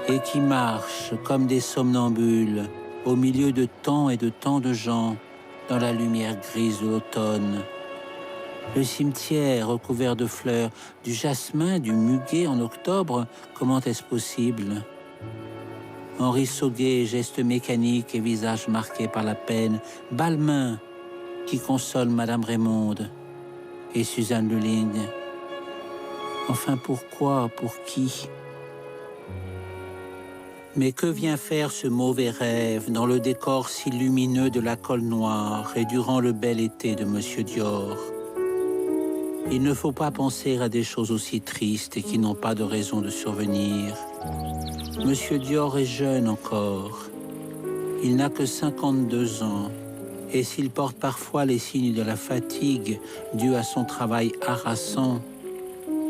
S2: et qui marchent comme des somnambules au milieu de tant et de tant de gens dans la lumière grise de l'automne. Le cimetière recouvert de fleurs, du jasmin, du muguet en octobre, comment est-ce possible? Henri Sauguet, gestes mécaniques et visage marqué par la peine. Balmain, qui console Madame Raymonde. Et Suzanne Lulling. Enfin, pourquoi? Pour qui? Mais que vient faire ce mauvais rêve dans le décor si lumineux de la Colle Noire et durant le bel été de Monsieur Dior? Il ne faut pas penser à des choses aussi tristes et qui n'ont pas de raison de survenir. Monsieur Dior est jeune encore. Il n'a que 52 ans. Et s'il porte parfois les signes de la fatigue due à son travail harassant,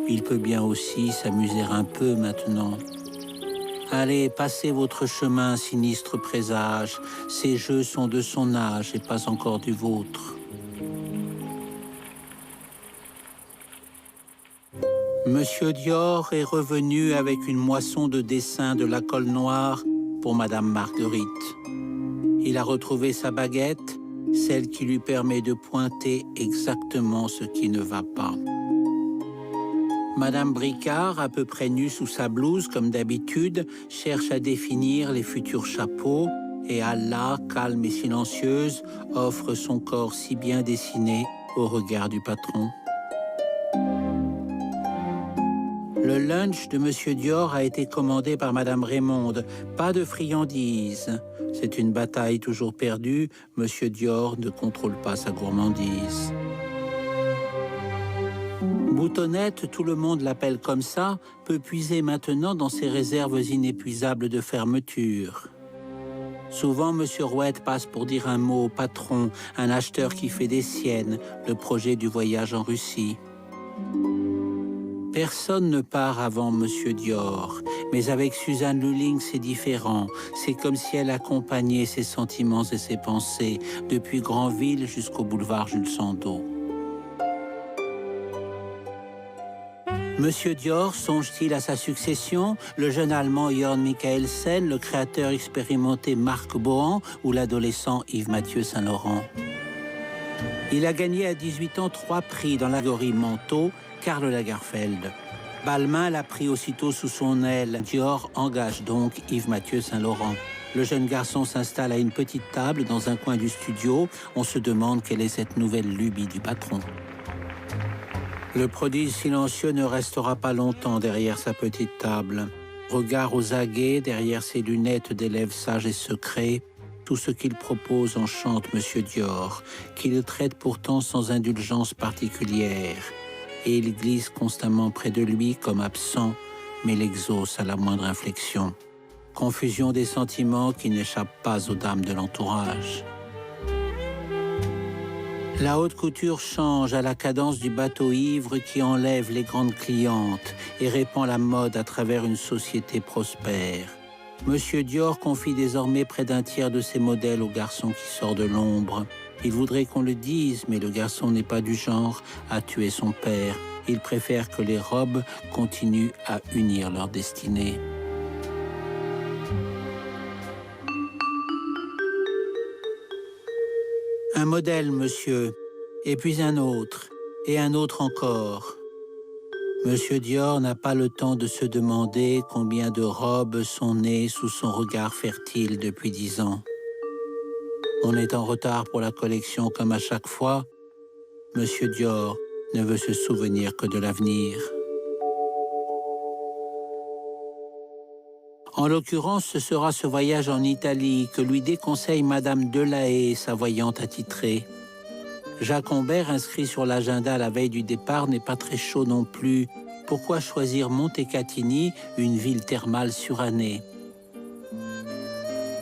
S2: il peut bien aussi s'amuser un peu maintenant. Allez, passez votre chemin, sinistre présage. Ces jeux sont de son âge et pas encore du vôtre. Monsieur Dior est revenu avec une moisson de dessins de la Colle Noire pour Madame Marguerite. Il a retrouvé sa baguette, celle qui lui permet de pointer exactement ce qui ne va pas. Madame Bricard, à peu près nue sous sa blouse comme d'habitude, cherche à définir les futurs chapeaux et Allah, calme et silencieuse, offre son corps si bien dessiné au regard du patron. Le lunch de Monsieur Dior a été commandé par Madame Raymonde. Pas de friandises. C'est une bataille toujours perdue. Monsieur Dior ne contrôle pas sa gourmandise. Boutonnette, tout le monde l'appelle comme ça, peut puiser maintenant dans ses réserves inépuisables de fermeture. Souvent, Monsieur Rouette passe pour dire un mot au patron, un acheteur qui fait des siennes, le projet du voyage en Russie. Personne ne part avant Monsieur Dior, mais avec Suzanne Lulling, c'est différent. C'est comme si elle accompagnait ses sentiments et ses pensées, depuis Granville jusqu'au boulevard Jules Sandeau. Monsieur Dior songe-t-il à sa succession, le jeune Allemand Jorn Michaelsen, le créateur expérimenté Marc Bohan ou l'adolescent Yves-Mathieu Saint-Laurent? Il a gagné à 18 ans 3 prix dans la catégorie manteau, Karl Lagerfeld. Balmain l'a pris aussitôt sous son aile. Dior engage donc Yves-Mathieu Saint-Laurent. Le jeune garçon s'installe à une petite table dans un coin du studio. On se demande quelle est cette nouvelle lubie du patron. Le prodige silencieux ne restera pas longtemps derrière sa petite table. Regard aux aguets, derrière ses lunettes d'élève sage et secret, tout ce qu'il propose enchante Monsieur Dior, qui le traite pourtant sans indulgence particulière. Et il glisse constamment près de lui comme absent, mais l'exauce à la moindre inflexion. Confusion des sentiments qui n'échappent pas aux dames de l'entourage. La haute couture change à la cadence du bateau ivre qui enlève les grandes clientes et répand la mode à travers une société prospère. Monsieur Dior confie désormais près d'un tiers de ses modèles au garçon qui sort de l'ombre. Il voudrait qu'on le dise, mais le garçon n'est pas du genre à tuer son père. Il préfère que les robes continuent à unir leur destinée. Un modèle, monsieur, et puis un autre encore. Monsieur Dior n'a pas le temps de se demander combien de robes sont nées sous son regard fertile depuis 10 ans. On est en retard pour la collection comme à chaque fois. Monsieur Dior ne veut se souvenir que de l'avenir. En l'occurrence, ce sera ce voyage en Italie que lui déconseille Madame Delahaye, sa voyante attitrée. Jacques Humbert, inscrit sur l'agenda la veille du départ, n'est pas très chaud non plus. Pourquoi choisir Montecatini, une ville thermale surannée?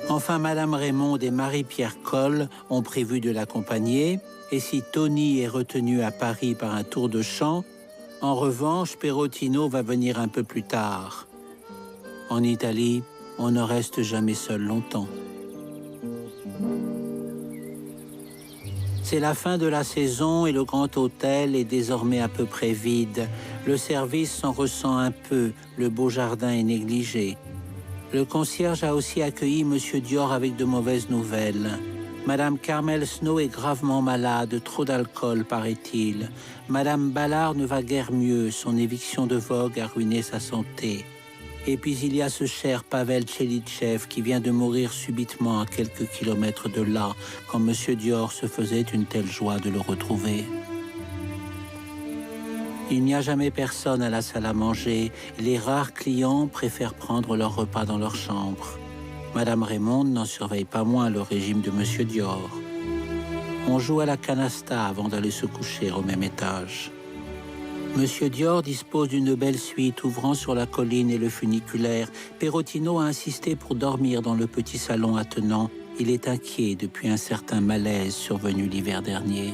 S2: Enfin, Madame Raymonde et Marie-Pierre Coll ont prévu de l'accompagner, et si Tony est retenu à Paris par un tour de chant, en revanche, Perotino va venir un peu plus tard. En Italie, on ne reste jamais seul longtemps. C'est la fin de la saison et le grand hôtel est désormais à peu près vide. Le service s'en ressent un peu, le beau jardin est négligé. Le concierge a aussi accueilli M. Dior avec de mauvaises nouvelles. Madame Carmel Snow est gravement malade, trop d'alcool, paraît-il. Madame Ballard ne va guère mieux, son éviction de Vogue a ruiné sa santé. Et puis il y a ce cher Pavel Tchelitchev qui vient de mourir subitement à quelques kilomètres de là, quand M. Dior se faisait une telle joie de le retrouver. Il n'y a jamais personne à la salle à manger. Les rares clients préfèrent prendre leur repas dans leur chambre. Madame Raymond n'en surveille pas moins le régime de M. Dior. On joue à la canasta avant d'aller se coucher au même étage. M. Dior dispose d'une belle suite ouvrant sur la colline et le funiculaire. Perotino a insisté pour dormir dans le petit salon attenant. Il est inquiet depuis un certain malaise survenu l'hiver dernier.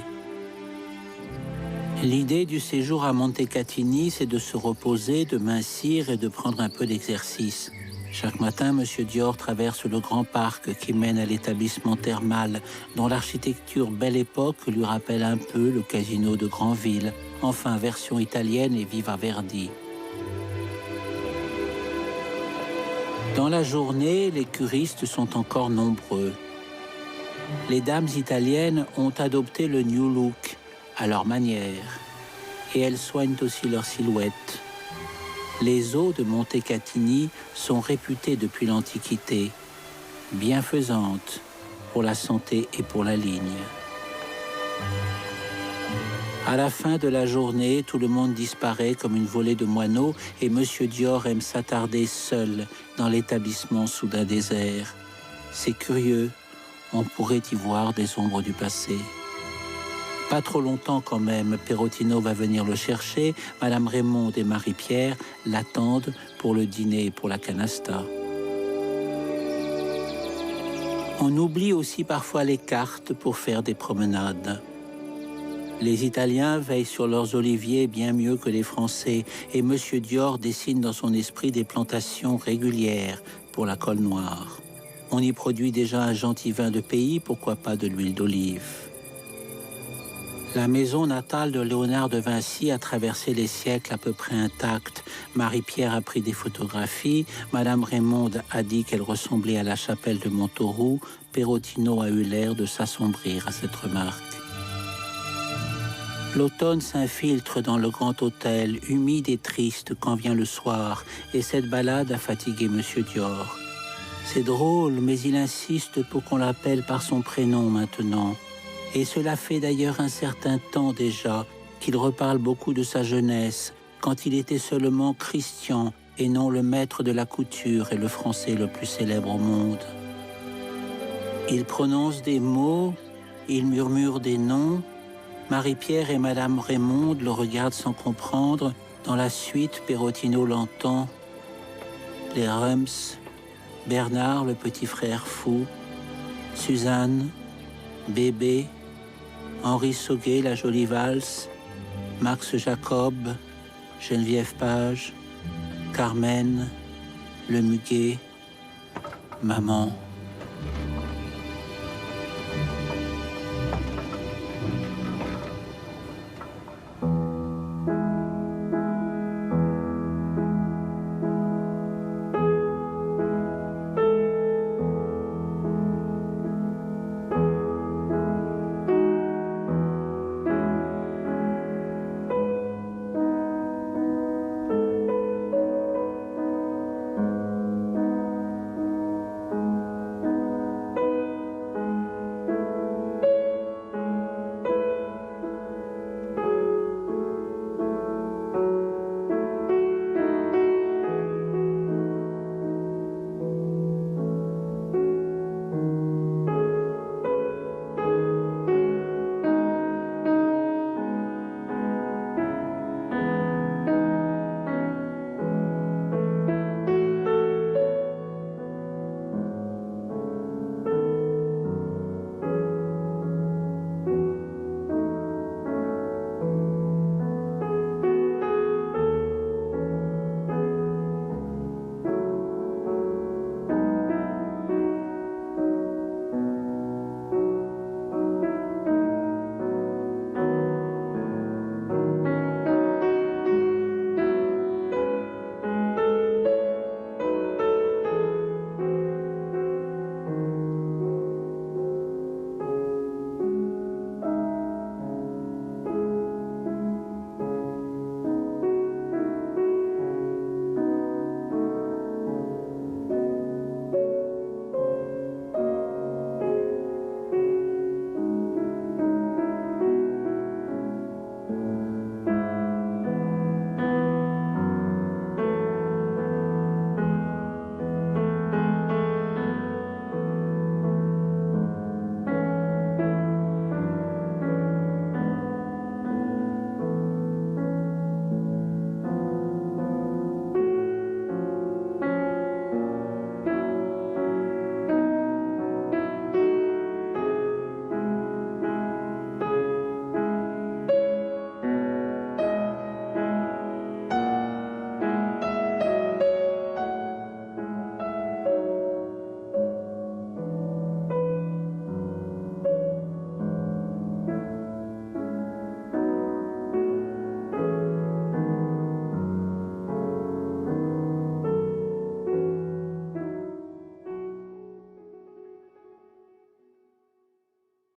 S2: L'idée du séjour à Montecatini, c'est de se reposer, de mincir et de prendre un peu d'exercice. Chaque matin, M. Dior traverse le grand parc qui mène à l'établissement thermal, dont l'architecture Belle Époque lui rappelle un peu le casino de Granville, enfin version italienne et Viva Verdi. Dans la journée, les curistes sont encore nombreux. Les dames italiennes ont adopté le New Look à leur manière, et elles soignent aussi leur silhouette. Les eaux de Montecatini sont réputées depuis l'Antiquité, bienfaisantes pour la santé et pour la ligne. À la fin de la journée, tout le monde disparaît comme une volée de moineaux et M. Dior aime s'attarder seul dans l'établissement soudain désert. C'est curieux, on pourrait y voir des ombres du passé. Pas trop longtemps quand même, Perotino va venir le chercher, Madame Raymond et Marie-Pierre l'attendent pour le dîner et pour la canasta. On oublie aussi parfois les cartes pour faire des promenades. Les Italiens veillent sur leurs oliviers bien mieux que les Français et M. Dior dessine dans son esprit des plantations régulières pour la colle noire. On y produit déjà un gentil vin de pays, pourquoi pas de l'huile d'olive. La maison natale de Léonard de Vinci a traversé les siècles à peu près intacte. Marie-Pierre a pris des photographies, Madame Raymond a dit qu'elle ressemblait à la chapelle de Montauroux, Perotino a eu l'air de s'assombrir à cette remarque. L'automne s'infiltre dans le grand hôtel, humide et triste quand vient le soir, et cette balade a fatigué M. Dior. C'est drôle, mais il insiste pour qu'on l'appelle par son prénom maintenant. Et cela fait d'ailleurs un certain temps déjà qu'il reparle beaucoup de sa jeunesse, quand il était seulement Christian et non le maître de la couture et le Français le plus célèbre au monde. Il prononce des mots, il murmure des noms. Marie-Pierre et Madame Raymond le regardent sans comprendre. Dans la suite, Perotino l'entend. Les Rums, Bernard, le petit frère fou, Suzanne, Bébé, Henri Sauguet, la jolie valse, Max Jacob, Geneviève Page, Carmen, le muguet, maman.